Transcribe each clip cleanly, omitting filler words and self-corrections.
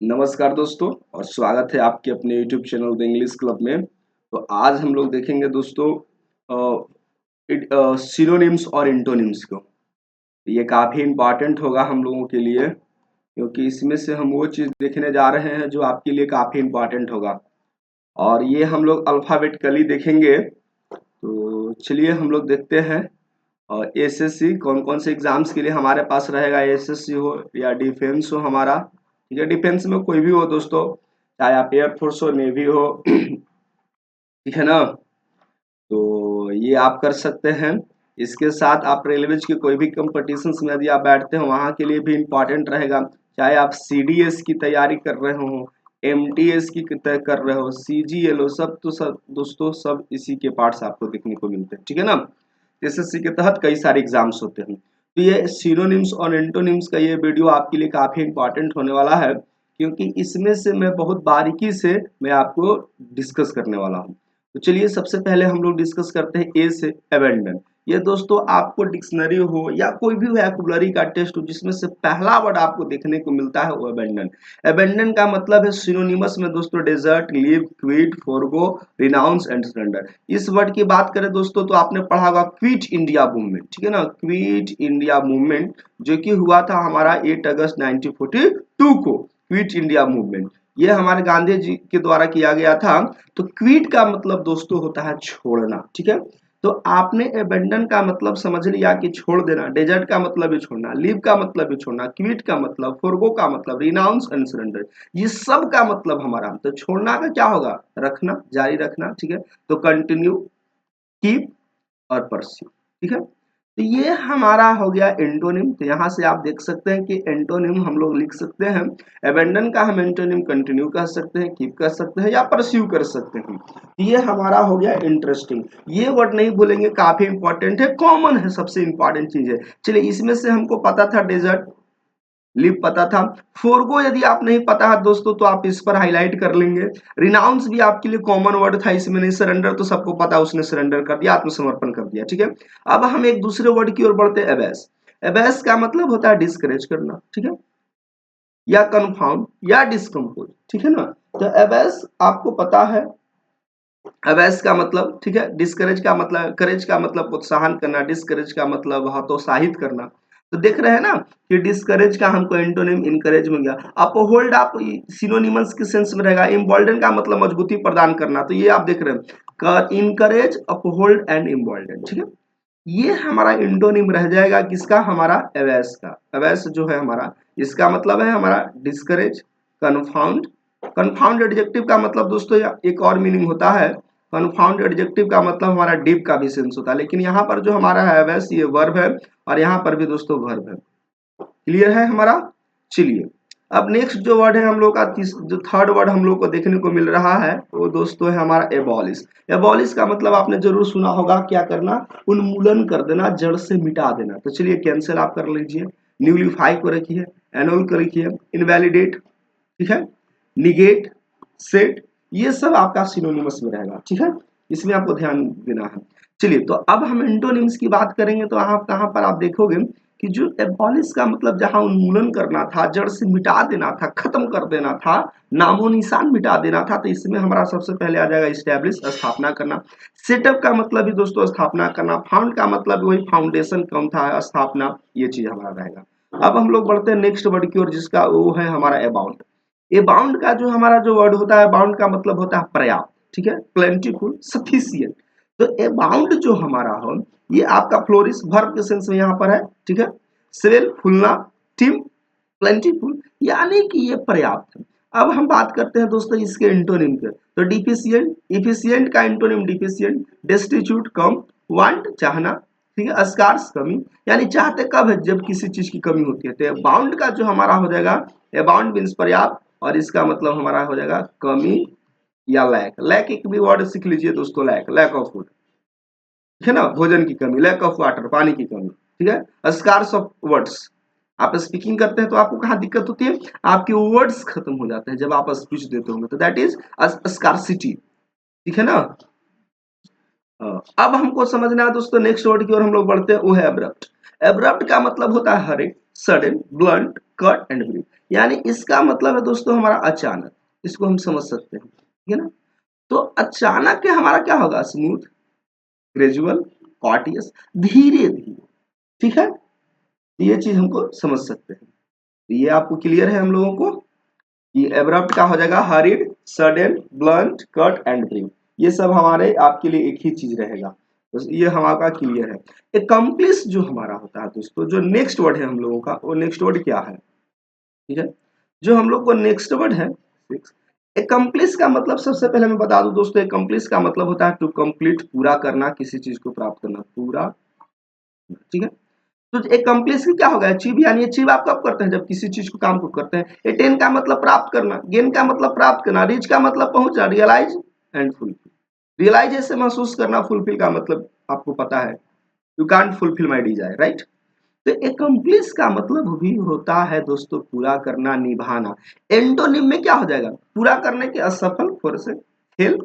नमस्कार दोस्तों और स्वागत है आपके अपने YouTube channel the English club में। तो आज हम लोग देखेंगे दोस्तों सिनोनिम्स और इंटोनिम्स को। ये काफ़ी इम्पॉर्टेंट होगा हम लोगों के लिए क्योंकि इसमें से हम वो चीज़ देखने जा रहे हैं जो आपके लिए काफ़ी इम्पॉर्टेंट होगा और ये हम लोग अल्फ़ाबेटिकली देखेंगे। तो चलिए हम लोग देखते हैं और एसएससी कौन कौन से एग्जाम्स के लिए हमारे पास रहेगा। एसएससी हो या डिफेंस हो हमारा, ठीक है। डिफेंस में कोई भी हो दोस्तों, चाहे आप एयरफोर्स हो, नेवी हो ठीक है ना। तो ये आप कर सकते हैं। इसके साथ आप रेलवेज के कोई भी कंपटीशंस में यदि आप बैठते हो वहाँ के लिए भी इम्पॉर्टेंट रहेगा। चाहे आप सीडीएस की तैयारी कर रहे हो, एमटीएस की तय कर रहे हो, सीजीएल हो, सब तो सब दोस्तों सब इसी के पार्ट्स आपको देखने को मिलते हैं, ठीक है ना। एसएससी के तहत कई सारे एग्जाम्स होते हैं। तो ये सिनोनिम्स और एंटोनिम्स का ये वीडियो आपके लिए काफ़ी इंपॉर्टेंट होने वाला है क्योंकि इसमें से मैं बहुत बारीकी से मैं आपको डिस्कस करने वाला हूँ। तो चलिए सबसे पहले हम लोग डिस्कस करते हैं ए से अबेंडन। ये दोस्तों आपको डिक्शनरी हो या कोई भी वोकैबुलरी का टेस्ट हो जिसमें से पहला वर्ड आपको देखने को मिलता है वो अबेंडन। अबेंडन का मतलब है सिनोनिमस में दोस्तों desert, leave, quit, forgo, renounce and surrender. इस वर्ड की बात करें दोस्तों तो आपने पढ़ा होगा क्विट इंडिया मूवमेंट, ठीक है ना। क्विट इंडिया मूवमेंट जो कि हुआ था हमारा 8 अगस्त 1942 को, क्विट इंडिया मूवमेंट ये हमारे गांधी जी के द्वारा किया गया था। तो क्विट का मतलब दोस्तों होता है छोड़ना, ठीक है। तो आपने एबेंडन का मतलब समझ लिया कि छोड़ देना, डेजर्ट का मतलब भी छोड़ना, लीव का मतलब भी छोड़ना, क्विट का मतलब, फॉरगो का मतलब, रिनाउंस एंड सरेंडर, ये सब का मतलब हमारा। तो छोड़ना का क्या होगा, रखना, जारी रखना, ठीक है। तो कंटिन्यू, कीप और परस्यू, ठीक है। तो ये हमारा हो गया एंटोनिम। तो यहाँ से आप देख सकते हैं कि एंटोनिम हम लोग लिख सकते हैं। एबेंडन का हम एंटोनिम कंटिन्यू कर सकते हैं, कीप कर सकते हैं या परस्यू कर सकते हैं। ये हमारा हो गया इंटरेस्टिंग। ये वर्ड नहीं भूलेंगे, काफी इंपॉर्टेंट है, कॉमन है, सबसे इंपॉर्टेंट चीज है। चलिए इसमें से हमको पता था डेजर्ट, लिव पता था। फोरगो यदि आप नहीं पता है दोस्तों तो आप इस पर हाईलाइट कर लेंगे। रिनाउंस भी आपके लिए कॉमन वर्ड था, इसमें नहीं। सरेंडर तो सबको पता, उसने सरेंडर कर दिया, आत्मसमर्पण कर दिया, ठीक है। अब हम एक दूसरे वर्ड की ओर बढ़ते हैं, एबेस। एबेस का मतलब होता है डिस्करेज करना, ठीक है, या कन्फाउंड या डिस्कम्पोज, ठीक है ना। तो एबेस आपको पता है, एबेस का मतलब, ठीक है, डिस्करेज का मतलब, करेज का मतलब प्रोत्साहन करना, डिस्करेज का मतलब हतोत्साहित करना। तो देख रहे हैं ना कि डिस्करेज का हमको एंटोनिम इनकरेज में गया। अपहोल्ड आप सिनोनिमस के सेंस में रहेगा। इम्बोल्डन का मतलब मजबूती प्रदान करना, तो ये आप देख रहे हैं, इनकरेज, अपहोल्ड एंड इम्बोल्डन, ठीक है। ये हमारा इंटोनिम रह जाएगा किसका, हमारा एवेस का। एवेस जो है हमारा, इसका मतलब है हमारा डिस्करेज, कन्फाउंड। कन्फाउंड एडजेक्टिव का मतलब दोस्तों एक और मीनिंग होता है। कन्फाउंड एडजेक्टिव का मतलब हमारा डीप का भी सेंस होता है, लेकिन यहाँ पर जो हमारा है एवेस, ये वर्ब है और यहाँ पर भी दोस्तों वर्ब है। क्लियर है हमारा। चलिए अब नेक्स्ट जो वर्ड है हम लोग का, जो थर्ड वर्ड हम लोग को देखने को मिल रहा है वो दोस्तों है हमारा एबॉलिश। एबॉलिश का मतलब आपने जरूर सुना होगा, क्या करना, उन्मूलन कर देना, जड़ से मिटा देना। तो चलिए कैंसिल आप कर लीजिए, न्यूलीफाई को रखिए, एनुअल को रखिए, इनवैलिडेट, ठीक है, निगेट, सेट, ये सब आपका सिनोनिमस में रहेगा, ठीक है। इसमें आपको ध्यान देना है। चलिए तो अब हम एंटोनिम्स की बात करेंगे। तो आप कहाँ पर आप देखोगे कि जो एबॉलिश का मतलब जहां उन्मूलन करना था, जड़ से मिटा देना था, खत्म कर देना था, नामो निशान मिटा देना था, तो इसमें हमारा सबसे पहले आ जाएगा स्टैब्लिश, स्थापना करना। सेटअप का मतलब भी दोस्तों स्थापना करना। फाउंड का मतलब वही फाउंडेशन कम था, स्थापना, ये चीज हमारा रहेगा। अब हम लोग बढ़ते हैं नेक्स्ट वर्ड की ओर, जिसका वो है हमारा अबाउंड। अबाउंड का जो हमारा जो वर्ड होता है, अबाउंड का मतलब होता है पर्याप्त, ठीक है, प्लेंटीफुल, सफिशिएंट। तो अबाउंड जो हमारा हो, ये आपका फ्लोरिश वर्ब के सेंस में यहाँ पर है, ठीक है। सेल, फूलना, टीम, प्लेंटीफुल, यानी कि ये पर्याप्त है। अब हम बात करते हैं दोस्तों इसके इंटोनिम के। तो डिफिशिएंट, इफिशिएंट का इंटोनिम डिफिशिएंट, डेस्टिट्यूट कम, वांट चाहना, ठीक है, स्कार्स कमी, यानी चाहते कब है, जब किसी चीज की कमी होती है। तो अबाउंड का जो हमारा हो जाएगा, अबाउंड मीन्स पर्याप्त, और इसका मतलब हमारा हो जाएगा कमी या लैक। लैक एक भी वर्ड सीख लीजिए दोस्तों, लैक, लैक ऑफ फूड, ठीक है ना, भोजन की कमी, लैक ऑफ वाटर, पानी की कमी, ठीक है। स्कार्स ऑफ वर्ड्स, आप स्पीकिंग करते हैं तो आपको कहाँ दिक्कत होती है, आपके वर्ड्स खत्म हो जाते हैं जब आप स्पीच देते होंगे, तो दैट इज स्कार्सिटी, ठीक है ना। अब हमको समझना है दोस्तों नेक्स्ट वर्ड की ओर हम लोग बढ़ते हैं, वो है एब्रप्ट। एब्रप्ट का मतलब होता है harsh, sudden, blunt, curt and brief, यानी इसका मतलब है दोस्तों हमारा अचानक, इसको हम समझ सकते हैं, ठीक है ना। तो अचानक हमारा क्या होगा, स्मूथ, ग्रेजुअल, कॉर्टियस, धीरे धीरे, ठीक है। ये चीज हमको समझ सकते हैं। ये आपको क्लियर है हम लोगों को। ये एब्रप्ट का हो जाएगा horrid, sudden, blunt, curt and brief. ये सब हमारे आपके लिए एक ही चीज रहेगा, तो ये हमारा क्लियर है। एकम्प्लिश जो हमारा होता है दोस्तों, जो नेक्स्ट वर्ड है हम लोगों का, वो नेक्स्ट वर्ड क्या है, ठीक है। जो हम लोग को नेक्स्ट वर्ड है एकम्प्लिश का मतलब, सबसे पहले मैं बता दूं दोस्तों, एकम्प्लिश का मतलब होता है टू कंप्लीट, पूरा करना, किसी चीज को प्राप्त करना, पूरा, ठीक है। तो एकम्प्लिश क्या होगा, अचीव, यानी अचीव आप कब करते हैं, जब किसी चीज को, काम को करते हैं। अटेन का मतलब प्राप्त करना, गेन का मतलब प्राप्त करना, रीच का मतलब पहुंचना, रियलाइज एंड फुलफिल। रियलाइज ऐसे महसूस करना, फुलफिल का मतलब आपको पता है, you can't fulfil my desire, right. तो एकम्प्लिश का मतलब भी होता है दोस्तों पूरा करना, निभाना। एंटोनिम में क्या हो जाएगा, पूरा करने के असफल, फोरसेक, फेल।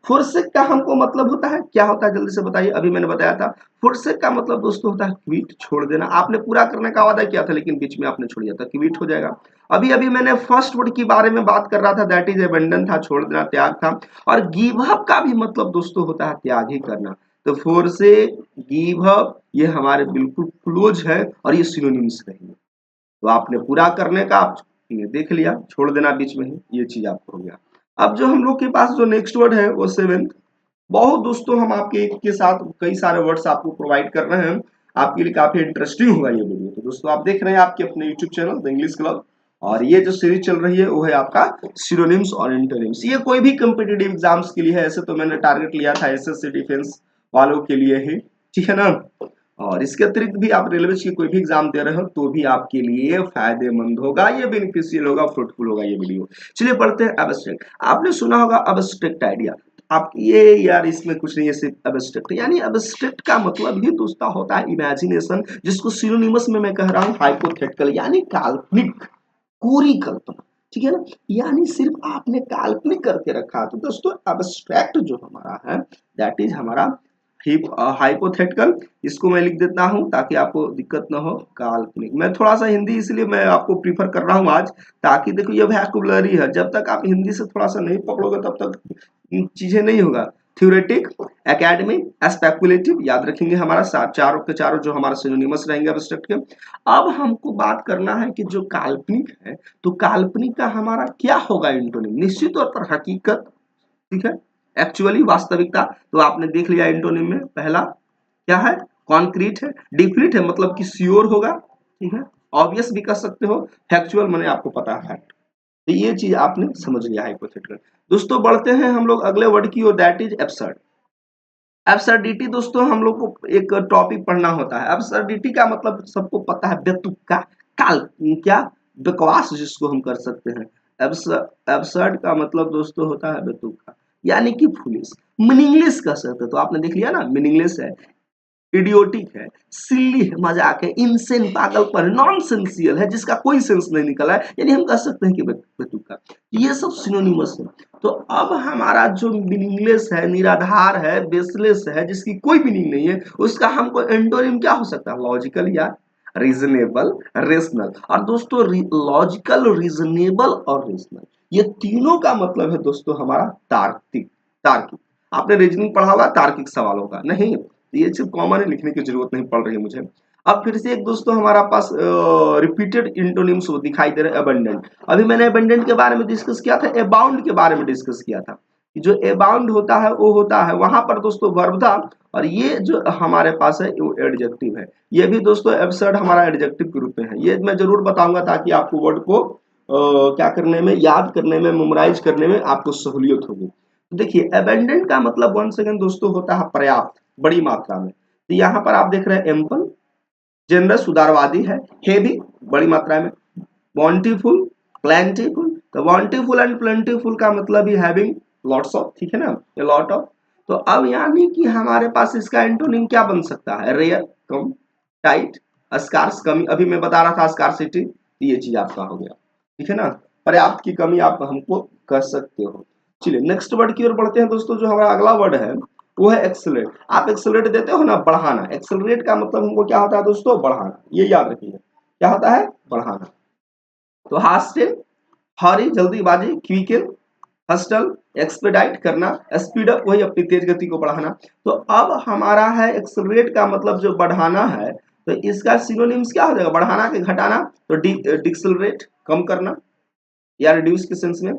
फोरसेक का हमको मतलब होता है, क्या होता है जल्दी से बताइए, अभी मैंने बताया था। फोरसेक का मतलब दोस्तों होता है क्विट, छोड़ देना। आपने पूरा करने का वादा किया था लेकिन बीच में आपने छोड़ दिया था, क्विट हो जाएगा। अभी अभी मैंने फर्स्ट वर्ड के बारे में बात कर रहा था, दैट इज अबंडन था, छोड़ देना, त्याग था। और गिव अप का भी मतलब दोस्तों होता है त्याग ही करना। तो फोरसेक, गिव अप, ये हमारे बिल्कुल क्लोज है और ये सिनोनिम्स रहेंगे। तो आपने पूरा करने का आप देख लिया, छोड़ देना बीच में ही, ये चीज आपको हो गया। अब जो हम लोग के पास जो नेक्स्ट वर्ड है वो सेवेंथ। बहुत दोस्तों हम आपके एक के साथ कई सारे वर्ड्स आपको प्रोवाइड कर रहे हैं, आपके लिए काफी इंटरेस्टिंग होगा ये वीडियो। तो दोस्तों आप देख रहे हैं आपके अपने YouTube channel the English club, और ये जो सीरीज चल रही है वो है आपका सिनोनिम्स और एंटोनिम्स। ये कोई भी कम्पिटिटिव एग्जाम्स के लिए है, ऐसे तो मैंने टारगेट लिया था एसएससी डिफेंस वालों के लिए ही, ठीक है ना। और इसके अतिरिक्त भी आप रेलवे की कोई भी एग्जाम दे रहे हो तो भी आपके लिए फायदेमंद होगा, ये बेनिफिशियल होगा, फ्रूटफुल होगा ये वीडियो। चलिए पढ़ते हैं एब्स्ट्रैक्ट। आपने सुना होगा एब्स्ट्रैक्ट आइडिया, आप ये यार इसमें कुछ नहीं है, सिर्फ एब्स्ट्रैक्ट, यानी एब्स्ट्रैक्ट का मतलब ही दोस्तों होता है इमेजिनेशन, जिसको सिनोनिमस में मैं कह रहा हूँ हाइपोथेटिकल, यानी काल्पनिक, कोरी कल्पना, ठीक है ना। यानी सिर्फ आपने काल्पनिक करके रखा। तो दोस्तों एब्स्ट्रैक्ट जो हमारा है दैट इज हमारा हाइपोथेटिकल। इसको मैं लिख देता हूं ताकि आपको दिक्कत ना हो, काल्पनिक। मैं थोड़ा सा हिंदी इसलिए मैं आपको प्रीफर कर रहा हूं आज, ताकि देखो ये वोकैबुलरी है, जब तक आप हिंदी से थोड़ा सा नहीं पकड़ोगे तब तक चीजें नहीं होगा। थ्योरेटिक, एकेडमिक, स्पेकुलेटिव, याद रखेंगे हमारा चारों के चारों जो हमारा सिनोनिमस रहेंगे एब्स्ट्रैक्ट के। अब हमको बात करना है कि जो काल्पनिक है, तो काल्पनिक का हमारा क्या होगा एंटोनिम, निश्चित तौर पर हकीकत, ठीक है, एक्चुअली, वास्तविकता। तो आपने देख लिया एंटोनिम में पहला क्या है, कॉन्क्रीट है, डिफिनिट है मतलब कि श्योर होगा, ठीक है, ऑब्वियस भी कर सकते हो, फैक्चुअल माने आपको पता है। तो ये चीज आपने समझ लिया हाइपोथेटिकल। दोस्तों बढ़ते हैं हम लोग अगले वर्ड की ओर, दैट इज एब्सर्ड। एब्सर्डिटी दोस्तों हम लोग को एक टॉपिक पढ़ना होता है। एब्सर्डिटी का मतलब सबको पता है, बेतुका, काल, क्या, बकवास जिसको हम कर सकते हैं। एब्सर्ड का मतलब दोस्तों होता है बेतुका, यानी कि फुलिश, मीनिंगलेस कह सकते हैं। तो आपने देख लिया ना, मीनिंगलेस है, इडियोटिक है, सिल्ली है, मजाक है, इनसेन, पागलपन, नॉनसेंसियल है, जिसका कोई सेंस नहीं निकला है, यानी हम कह सकते हैं कि बेतुका। ये सब सिनोनिमस है। तो अब हमारा जो मीनिंगलेस है, निराधार है, बेसलेस है, जिसकी कोई मीनिंग नहीं है, उसका हमको एंटोनिम क्या हो सकता है, लॉजिकल या रीजनेबल, रेशनल। और दोस्तों लॉजिकल, रीजनेबल और रेशनल, ये तीनों का मतलब है दोस्तों हमारा तार्किक। तार्किक, आपने रीजनिंग पढ़ा होगा तार्किक सवालों का, नहीं ये सिर्फ कॉमन है, लिखने की जरूरत नहीं पड़ रही है मुझे। अब फिर से एक दोस्तों हमारा पास रिपीटेड इंटोनिम्स दिखाई दे रहे हैं, अबंडेंट। अभी मैंने अबंडेंट के बारे में डिस्कस किया था, अबाउंड के बारे में डिस्कस किया था। जो अबाउंड होता है वो होता है वहां पर दोस्तों वर्ब था, और ये जो हमारे पास है वो एडजेक्टिव है। ये भी दोस्तों एब्सर्ड हमारा एडजेक्टिव के रूप में है, ये मैं जरूर बताऊंगा ताकि आपको वर्ड को क्या करने में, याद करने में, मेमोराइज करने में आपको सहूलियत होगी। देखिए एबेंडेंट का मतलब वन सेकंड दोस्तों होता है पर्याप्त, बड़ी मात्रा में। तो यहाँ पर आप देख रहे हैं एम्पल, जेनरस उदारवादी है, हेवी बड़ी मात्रा में, बॉन्टीफुल, प्लेंटीफुल। तो बॉन्टीफुल एंड प्लेंटीफुल का मतलब ही हैविंग लॉट्स ऑफ, ठीक है ना, ए लॉट ऑफ। तो अब यानी कि हमारे पास इसका एंटोनिम क्या बन सकता है, रेयर, कम, टाइट, स्कार्स, कमी, अभी मैं बता रहा था स्कार्सिटी, ये चीज आपका हो गया, ठीक है ना, पर्याप्त की कमी आप हमको कह सकते हो। चलिए नेक्स्ट वर्ड की ओर बढ़ते हैं दोस्तों। जो हमारा अगला वर्ड है वो है एक्सेलरेट। आप एक्सेलरेट देते हो ना, बढ़ाना। एक्सेलरेट का मतलब हमको क्या होता है दोस्तों, बढ़ाना, ये याद रखिए, क्या होता है, बढ़ाना। तो हास्टेन हरी जल्दीबाजी, क्विकन हस्टल एक्सपेडाइट करना, स्पीड अप वही अपनी तेज गति को बढ़ाना। तो अब हमारा है एक्सेलरेट का मतलब जो बढ़ाना है, तो इसका सिनोनिम्स क्या हो जाएगा, बढ़ाना के घटाना, तो डिक्सेलरेट कम करना या रिड्यूस के सेंस में।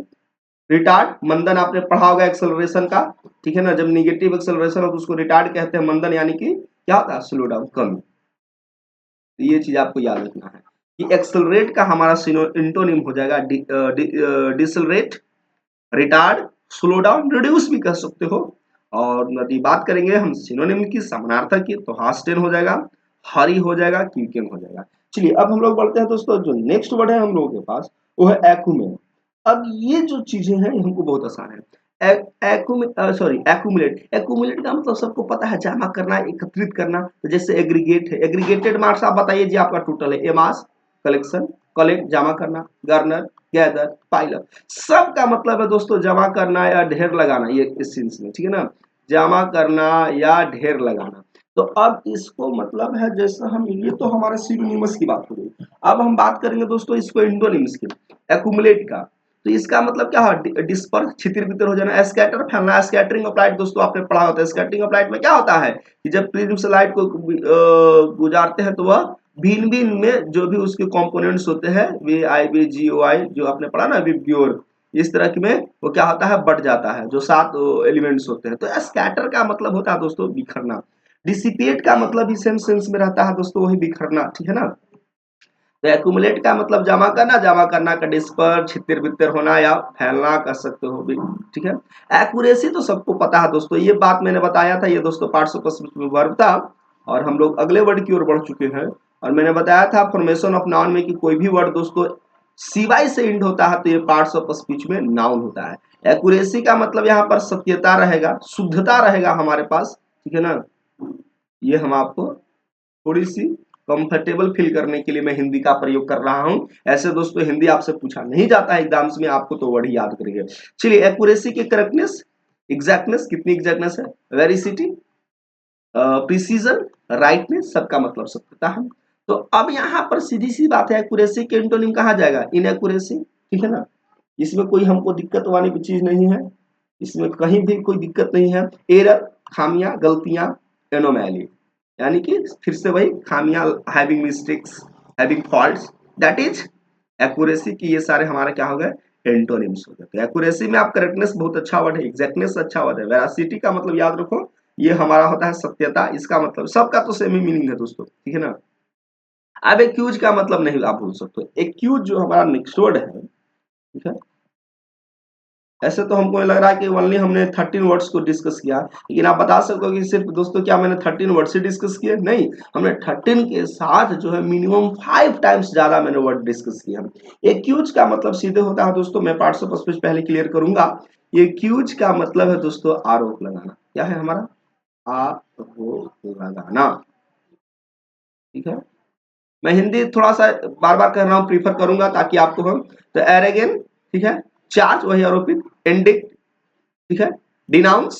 रिटार्ड मंदन आपने पढ़ा होगा एक्सेलरेशन का, ठीक है ना, जब निगेटिव एक्सेलरेशन हो तो उसको रिटार्ड कहते हैं, मंदन यानी कि क्या होता है, स्लो डाउन, कमी। तो ये चीज आपको याद रखना है कि एक्सेलरेट का हमारा इंटोनिम हो जाएगा decelerate, retard, slow down, reduce भी कह सकते हो। और यदि बात करेंगे हम सिनोनिम की, समानार्थक की, तो हास्टेन हो जाएगा, हरी हो जाएगा, क्विकन हो जाएगा। चलिए अब हम लोग बढ़ते हैं दोस्तों, जो नेक्स्ट वर्ड है हम लोगों के पास वो है एक्यूमेन। अब ये जो चीजें हैं हमको बहुत आसान है। एक्यूमुलेट, एक्यूमुलेट का मतलब सबको पता है, जमा करना, एकत्रित करना। तो जैसे एग्रीगेट है, एग्रीगेटेड मार्क्स आप बताइए जी आपका टोटल है, ए मास, कलेक्शन, कलेक्ट जमा करना, गर्नर, गैदर, पाइलर, सब का मतलब है दोस्तों जमा करना या ढेर लगाना, ये इस सेंस में, ठीक है ना, जमा करना या ढेर लगाना। तो अब इसको मतलब है, जैसा हम, ये तो हमारे सिनोनिमस की बात हो गई। अब हम बात करेंगे दोस्तों इसको एंटोनिम्स की, एक्यूमुलेट का। तो इसका मतलब क्या है, डिस्पर्स, छितिर बितर हो जाना, स्कैटर, फैलना, स्कैटरिंग ऑफ लाइट दोस्तों आपने पढ़ा होता है। स्कैटरिंग ऑफ लाइट में क्या होता है कि जब प्रिज्म से लाइट को गुजारते हैं तो वह भिन्न भिन्न में जो भी उसके कंपोनेंट्स होते हैं, वी आई बी जी ओ आई, जो आपने पढ़ा ना विब्ग्योर, इस तरह की में वो क्या होता है, बढ़ जाता है, जो 7 एलिमेंट्स होते हैं। तो स्कैटर का मतलब होता है दोस्तों बिखरना। डिसिपेट का मतलब भी सेम सेंस में रहता है दोस्तों, वही बिखरना, ठीक है ना। तो एक्यूमुलेट का मतलब जमा करना, जमा करना का डिस्पर, छितर बितर होना या फैलना कर सकते हो भी, ठीक है। एक्यूरेसी तो सबको पता है दोस्तों, ये बात मैंने बताया था, ये दोस्तों पार्टिसिपल में वर्ब था। और हम लोग अगले वर्ड की ओर बढ़ चुके हैं, और मैंने बताया था फॉर्मेशन ऑफ नाउन में कि कोई भी वर्ड दोस्तों सिवाय से इंड होता है तो ये पार्ट्स ऑफ स्पीच में नाउन होता है। एक्यूरेसी का मतलब यहाँ पर सत्यता रहेगा, शुद्धता रहेगा हमारे पास, ठीक है ना। ये हम आपको थोड़ी सी कंफर्टेबल फील करने के लिए मैं हिंदी का प्रयोग कर रहा हूं। ऐसे दोस्तों हिंदी आपसे पूछा नहीं जाता है एग्जाम्स में, आपको तो वर्ड ही याद करेंगे। चलिए एक्यूरेसी की करेक्टनेस, एग्जैक्टनेस, कितनी एग्जैक्टनेस है, वेरिसिटी, प्रिसीजन, राइटनेस, सबका मतलब सत्यता है। तो अब यहाँ पर सीधी सी बात है, एक्यूरेसी के एंटोनिम कहा जाएगा इनएक्यूरेसी, ठीक है ना। इसमें कोई हमको दिक्कत वाली भी चीज नहीं है, इसमें कहीं भी कोई दिक्कत नहीं है। एरर, खामियां, गलतियां, एनोमैली, यानी कि फिर से वही खामियां, having mistakes, having faults, that is accuracy की। ये सारे हमारे क्या हो गए, एंटोनिम्स हो गए। तो एक्यूरेसी में आप करेक्टनेस बहुत अच्छा वर्ड है, एग्जैक्टनेस अच्छा वर्ड है, वेरासिटी का मतलब याद रखो ये हमारा होता है सत्यता, इसका मतलब सबका तो सेम ही मीनिंग है दोस्तों, ठीक है ना। अब एक्यूज का मतलब नहीं आप भूल सकते, एक्यूज जो हमारा नेक्स्ट वर्ड है, ठीक है। ऐसे तो हमको लग रहा है कि ओनली हमने 13 वर्ड्स को डिस्कस किया, लेकिन आप बता सकते हो कि सिर्फ दोस्तों क्या मैंने 13 वर्ड से डिस्कस किए, नहीं, हमने 13 के साथ जो है मिनिमम 5 टाइम्स ज्यादा मैंने वर्ड डिस्कस किया। एक्यूज का मतलब सीधे होता है दोस्तों, मैं पार्ट्स ऑफ स्पीच पहले क्लियर करूंगा। एक्यूज का मतलब है दोस्तों आरोप लगाना, क्या है हमारा, आरोप लगाना, ठीक है। मैं हिंदी थोड़ा सा बार बार कह रहा हूं, प्रीफर करूंगा ताकि आपको हम, तो एरेगेन, ठीक है, चार्ज वही आरोपित, इंडिक्ट, ठीक है, डिनाउंस,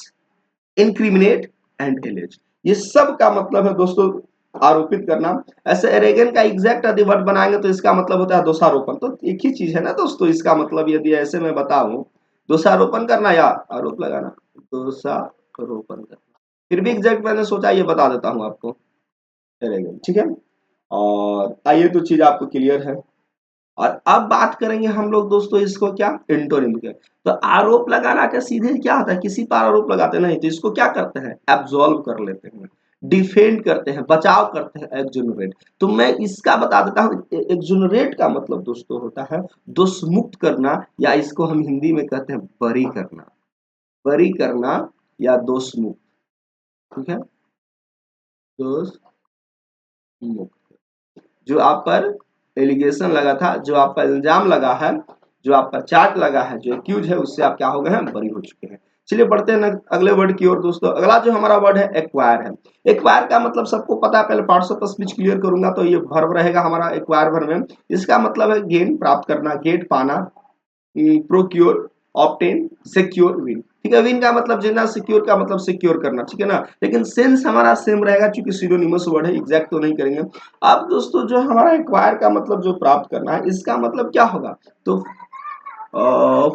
इंक्रिमिनेट एंड एलेज, ये सब का मतलब है दोस्तों आरोपित करना। ऐसे एरेगन का एग्जैक्ट यदि वर्ड बनाएंगे तो इसका मतलब होता है दोषारोपण, तो एक ही चीज है ना दोस्तों, इसका मतलब यदि ऐसे मैं बताऊं, दोषारोपण करना या आरोप लगाना, दोषारोपण करना। फिर भी एग्जैक्ट मैंने सोचा ये बता देता हूं आपको, एरेगन, ठीक है। और आइए तो चीज आपको क्लियर है। और अब बात करेंगे हम लोग दोस्तों इसको क्या, एंटोनिम के। तो आरोप लगाना का सीधे क्या होता है, किसी पर आरोप लगाते नहीं तो इसको क्या करते हैं, एब्सॉल्व कर लेते हैं, डिफेंड करते हैं, बचाव करते हैं, एक्सोनरेट। तो मैं इसका बता देता हूं, एक्सोनरेट का मतलब दोस्तों होता है दोष मुक्त करना, या इसको हम हिंदी में कहते हैं बरी करना, बरी करना या दोष मुक्त, ठीक है, दोष मुक्त। जो आप पर एलिगेशन लगा था, जो आप पर इल्जाम लगा है, जो आप पर चार्ज लगा है, जो एक्यूज है, उससे आप क्या हो गए हैं, बरी हो चुके हैं। चलिए बढ़ते हैं अगले वर्ड की ओर दोस्तों। अगला जो हमारा वर्ड है एक्वायर है। एक्वायर का मतलब सबको पता है, पहले पार्ट्स ऑफ स्पीच क्लियर करूंगा। तो ये वर्ब रहेगा हमारा एक्वायर वर्ब में, इसका मतलब है गेन, प्राप्त करना, गेट, पाना, प्रोक्योर, ऑब्टेन, सिक्योर, विन। ठीक है, विन का मतलब जीतना, सिक्योर का मतलब सिक्योर करना, ठीक है ना। लेकिन सेंस हमारा सेम रहेगा क्योंकि सिनोनिमस वर्ड है, एग्जैक्ट तो नहीं करेंगे। अब दोस्तों जो हमारा एक्वायर का मतलब जो प्राप्त करना है, इसका मतलब क्या होगा, तो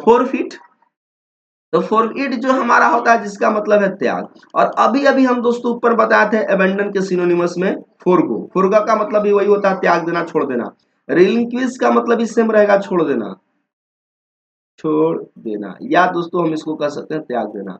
फोरफिट। तो फोरफिट जो हमारा होता है जिसका मतलब है त्याग। और अभी अभी हम दोस्तों ऊपर बताए थे अबेंडन के सिनोनिमस में फोरगो। फोरगो का मतलब भी वही होता है, त्याग देना, छोड़ देना। रिलिंक्विश का मतलब भी सेम रहेगा, छोड़ देना, छोड़ देना, या दोस्तों हम इसको कह सकते हैं त्याग देना।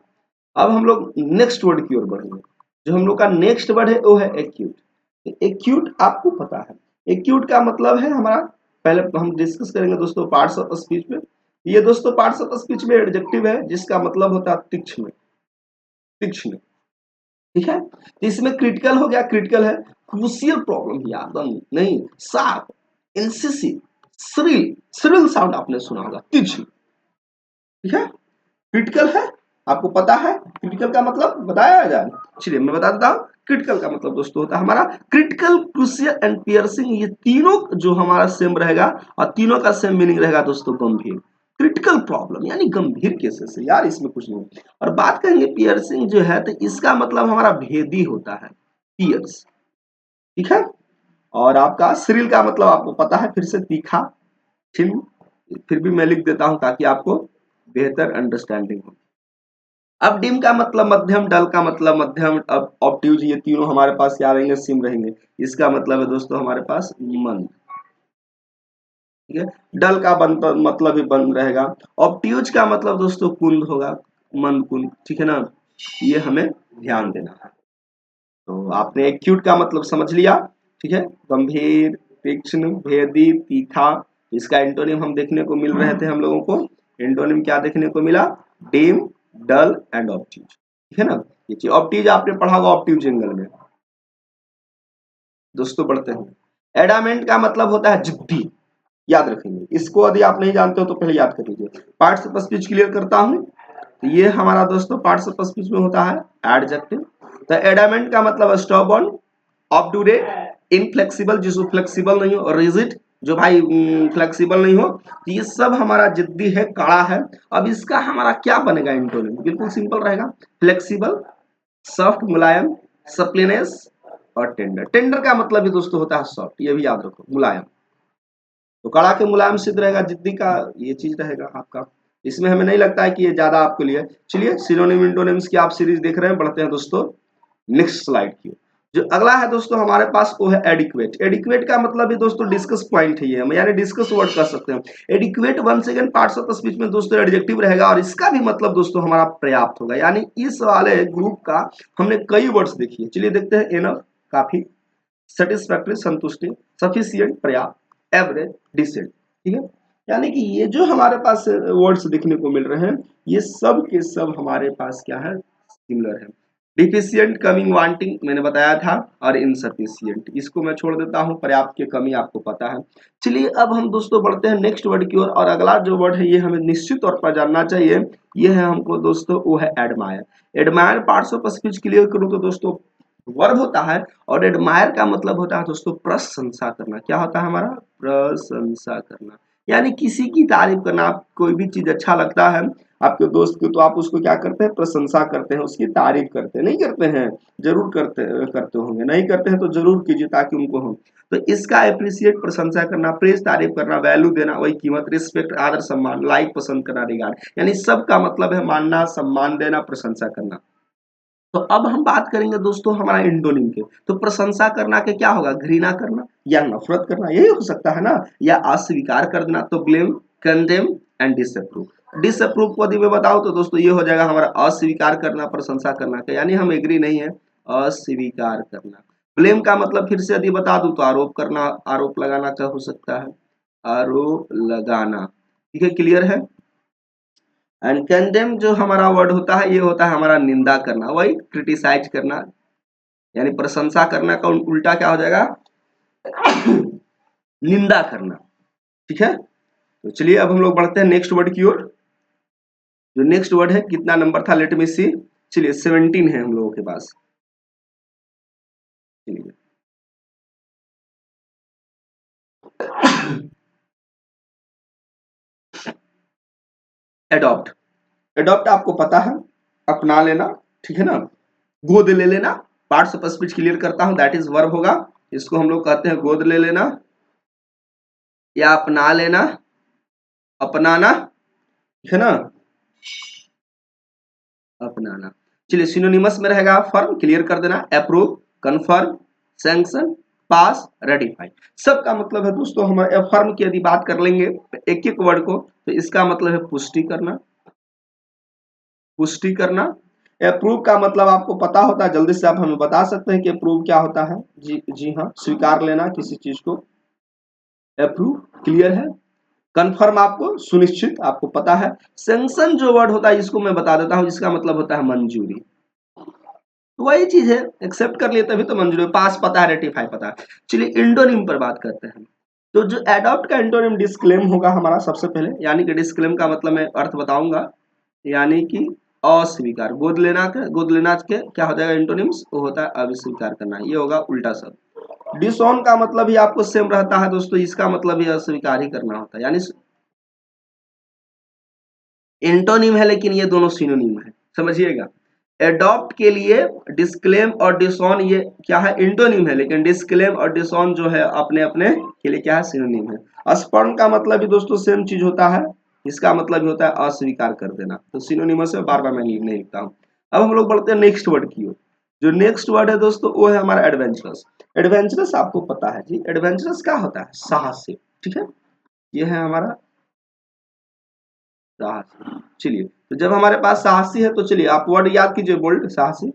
अब हम लोग नेक्स्ट वर्ड की ओर बढ़ेंगे। जो हम लोग का नेक्स्ट वर्ड है वो है एक्यूट। एक्यूट आपको पता है, एक्यूट का मतलब है हमारा, पहले हम डिस्कस करेंगे दोस्तों पार्ट्स ऑफ स्पीच में। ये दोस्तों पार्ट्स ऑफ स्पीच में एडजेक्टिव है जिसका मतलब होता है तीक्ष्ण, तीक्ष्ण। ठीक है, तो इसमें क्रिटिकल हो गया, क्रिटिकल है, क्रूशियल प्रॉब्लम, याद नहीं, शार्प, इंसिसिव, श्रिल, श्रिल साउंड आपने सुना होगा, तीक्ष्ण। ठीक है, क्रिटिकल है, आपको पता है क्रिटिकल का मतलब बताया जाए, चलिए मैं बता देता हूँ। क्रिटिकल का मतलब दोस्तों होता है हमारा क्रिटिकल, क्रूशियल एंड पियर्सिंग। ये तीनों जो हमारा सेम रहेगा और तीनों का सेम मीनिंग रहेगा दोस्तों, गंभीर। क्रिटिकल प्रॉब्लम यानी गंभीर केसेस है यार, इसमें कुछ नहीं। और बात करेंगे पियर्सिंग जो है, तो इसका मतलब हमारा भेदी होता है, पियर्स। ठीक है, और आपका श्रील का मतलब आपको पता है, फिर से तीखा, फिर भी मैं लिख देता हूं ताकि आपको बेहतर अंडरस्टैंडिंग हो। अब डिम का मतलब मध्यम, डल का मतलब मध्यम, अब ऑब्ट्यूज, ये तीनों हमारे पास क्या रहेंगे, सिम रहेंगे। इसका मतलब है दोस्तों हमारे पास मंद। ठीक है, डल का मतलब भी बंद रहेगा। ऑब्ट्यूज का मतलब दोस्तों कुंद होगा, मंद कुंद। ठीक है ना, ये हमें ध्यान देना है। तो आपने एक्यूट का मतलब समझ लिया। ठीक है, गंभीर, तीक्ष्ण, भेदी, तीखा। इसका एंटोनिम हम देखने को मिल रहे थे हम लोगों को। एंटोनिम क्या देखने को मिला, डिम, डल एंड ऑब्ट्यूज। ठीक है ना, ये चीज ऑब्ट्यूज आपने पढ़ा होगा ऑब्ट्यूज एंगल में। दोस्तों बढ़ते हैं, एडामेंट का मतलब होता है जिद्दी, याद रखेंगे इसको, यदि आप नहीं जानते हो तो पहले याद कर लीजिए। पार्ट्स ऑफ स्पीच क्लियर करता हूं, तो ये हमारा दोस्तों पार्ट्स ऑफ स्पीच में होता है एडजेक्टिव। तो एडामेंट का मतलब स्टबर्न, ऑब्डुरेट, इनफ्लेक्सिबल, जिसको फ्लेक्सिबल नहीं हो, रिजिड, जो भाई फ्लेक्सिबल नहीं हो, तो ये सब हमारा जिद्दी है, कड़ा है। अब इसका हमारा क्या बनेगा एंटोनिम, बिल्कुल सिंपल रहेगा, फ्लेक्सिबल, सॉफ्ट, मुलायम, सप्लीनेस और टेंडर। टेंडर का मतलब भी दोस्तों होता है सॉफ्ट, ये भी याद रखो, मुलायम। तो कड़ा के मुलायम सिद्ध रहेगा, जिद्दी का ये चीज रहेगा आपका। इसमें हमें नहीं लगता है कि ये ज्यादा आपके लिए। चलिए सिनोनिम इंटोनिम्स की आप सीरीज देख रहे हैं, बढ़ते हैं दोस्तों नेक्स्ट स्लाइड की। जो अगला है दोस्तों हमारे पास वो है एडिक्वेट। एडिक्वेट का मतलब भी दोस्तों डिस्कस पॉइंट है, ये हम यानी डिस्कस वर्ड कर सकते हैं। Adequate one second parts of speech में दोस्तों एडजेक्टिव रहेगा और इसका भी मतलब दोस्तों हमारा पर्याप्त होगा। यानी इस वाले ग्रुप का हमने कई वर्ड्स देखी है। चलिए देखते हैं, एनफ काफी, सेटिस्फैक्टरी संतुष्टि, सफिशिएंट पर्याप्त, एवरेज, डिसेंट। ठीक है, यानी कि ये जो हमारे पास वर्ड्स देखने को मिल रहे हैं, ये सब के सब हमारे पास क्या है, सिमिलर है। डिफिशियंट, कमिंग, वांटिंग मैंने बताया था, और इनसफिशियंट इसको मैं छोड़ देता हूं, पर्याप्त की कमी आपको पता है। चलिए अब हम दोस्तों बढ़ते हैं नेक्स्ट वर्ड की ओर, और अगला जो वर्ड है ये हमें निश्चित तौर पर जानना चाहिए, ये है हमको दोस्तों, वो है admire. Admire parts of speech clear करूं तो दोस्तों वर्ब होता है, और एडमायर का मतलब होता है दोस्तों प्रशंसा करना। क्या होता है हमारा, प्रशंसा करना, यानी किसी की तारीफ करना। आप कोई भी चीज अच्छा लगता है आपके दोस्त को, तो आप उसको क्या करते हैं, प्रशंसा करते हैं, उसकी तारीफ करते हैं, नहीं करते हैं, जरूर करते होंगे, नहीं करते हैं तो जरूर कीजिए ताकि उनको हो। तो इसका अप्रिशिएट प्रशंसा करना, प्रेज तारीफ करना, वैल्यू देना, वही कीमत, रिस्पेक्ट आदर सम्मान, लाइक पसंद करना, रिगार्ड, यानी सबका मतलब है मानना, सम्मान देना, प्रशंसा करना। तो अब हम बात करेंगे दोस्तों हमारा एंटोनिम के। तो प्रशंसा करना के क्या होगा, घृणा करना या नफरत करना, यही हो सकता है ना, या अस्वीकार कर देना। तो blame, condemn and disapprove. Disapprove को यदि मैं बताऊं तो दोस्तों ये हो जाएगा हमारा अस्वीकार करना, प्रशंसा करना का, यानी हम एग्री नहीं है, अस्वीकार करना। ब्लेम का मतलब फिर से यदि बता दूं तो आरोप करना, आरोप लगाना का हो सकता है, आरोप लगाना। ठीक है, क्लियर है। एंड कंडेम जो हमारा वर्ड होता है, ये होता है हमारा निंदा करना, वही क्रिटिसाइज करना, यानी प्रशंसा करना का उल्टा क्या हो जाएगा, निंदा करना। ठीक है, तो चलिए अब हम लोग बढ़ते हैं नेक्स्ट वर्ड की ओर। जो नेक्स्ट वर्ड है कितना नंबर था, लेट मी सी, चलिए 17 है हम लोगों के पास। चलिए एडॉप्ट, एडॉप्ट आपको पता है, अपना लेना, ठीक है ना, गोद ले लेना। पार्ट्स ऑफ स्पीच क्लियर करता हूं, दैट इज वर्ब होगा। इसको हम लोग कहते हैं गोद ले लेना या अपना लेना, अपनाना, ठीक है ना, अपनाना। चलिए सिनोनिमस में रहेगा फर्म, क्लियर कर देना, अप्रूव, कन्फर्म, सैंक्शन, पास, रेटिफाई। सबका मतलब है दोस्तों, हमारे फर्म की यदि बात कर लेंगे एक एक वर्ड को, तो इसका मतलब है पुष्टि करना, पुष्टि करना। अप्रूव का मतलब आपको पता होता है, जल्दी से आप हमें बता सकते हैं कि अप्रूव क्या होता है? जी जी हाँ, स्वीकार लेना किसी चीज को, अप्रूव, क्लियर है। कन्फर्म आपको सुनिश्चित, आपको पता है। सैंक्शन जो वर्ड होता है इसको मैं बता देता हूं, इसका मतलब होता है मंजूरी। तो वही चीज है, एक्सेप्ट कर लिए तभी तो मंजूरी। पास पता है, रेटिफाई पता है। चलिए इंडोनिम पर बात करते हैं। तो जो एडॉप्ट का इंडोनिम डिस्क्लेम होगा हमारा सबसे पहले, यानी कि डिस्क्लेम का मतलब मैं अर्थ बताऊंगा, यानी कि अस्वीकार। गोद लेना के क्या हो जाएगा इंटोनिम्स, वो होता है अविस्वीकार करना, ये होगा उल्टा शब्द। डिसऑन का मतलब ही आपको सेम रहता है दोस्तों, इसका मतलब ही अस्वीकार ही करना होता है, यानी इंटोनिम है लेकिन ये दोनों सिनोनिम है, समझिएगा। एडॉप्ट के लिए डिस्क्लेम और डिसऑन ये क्या है, इंटोनिम है, लेकिन डिस्क्लेम और डिसऑन जो है अपने अपने के लिए क्या है, सिनोनिम है। स्पर्न का मतलब भी दोस्तों सेम चीज होता है, इसका मतलब भी होता है अस्वीकार कर देना। तो सिनोनिमस है, बार बार मैं नहीं लिखता हूँ। अब हम लोग बढ़ते हैं नेक्स्ट वर्ड की ओर। जो नेक्स्ट वर्ड है दोस्तों वो है हमारा एडवेंचरस। एडवेंचरस आपको पता है जी, एडवेंचरस क्या होता है, साहसिक, ठीक है, ये है हमारा साहसी। चलिए, तो जब हमारे पास साहसी है तो चलिए आप वर्ड याद कीजिए, बोल्ड, साहसी।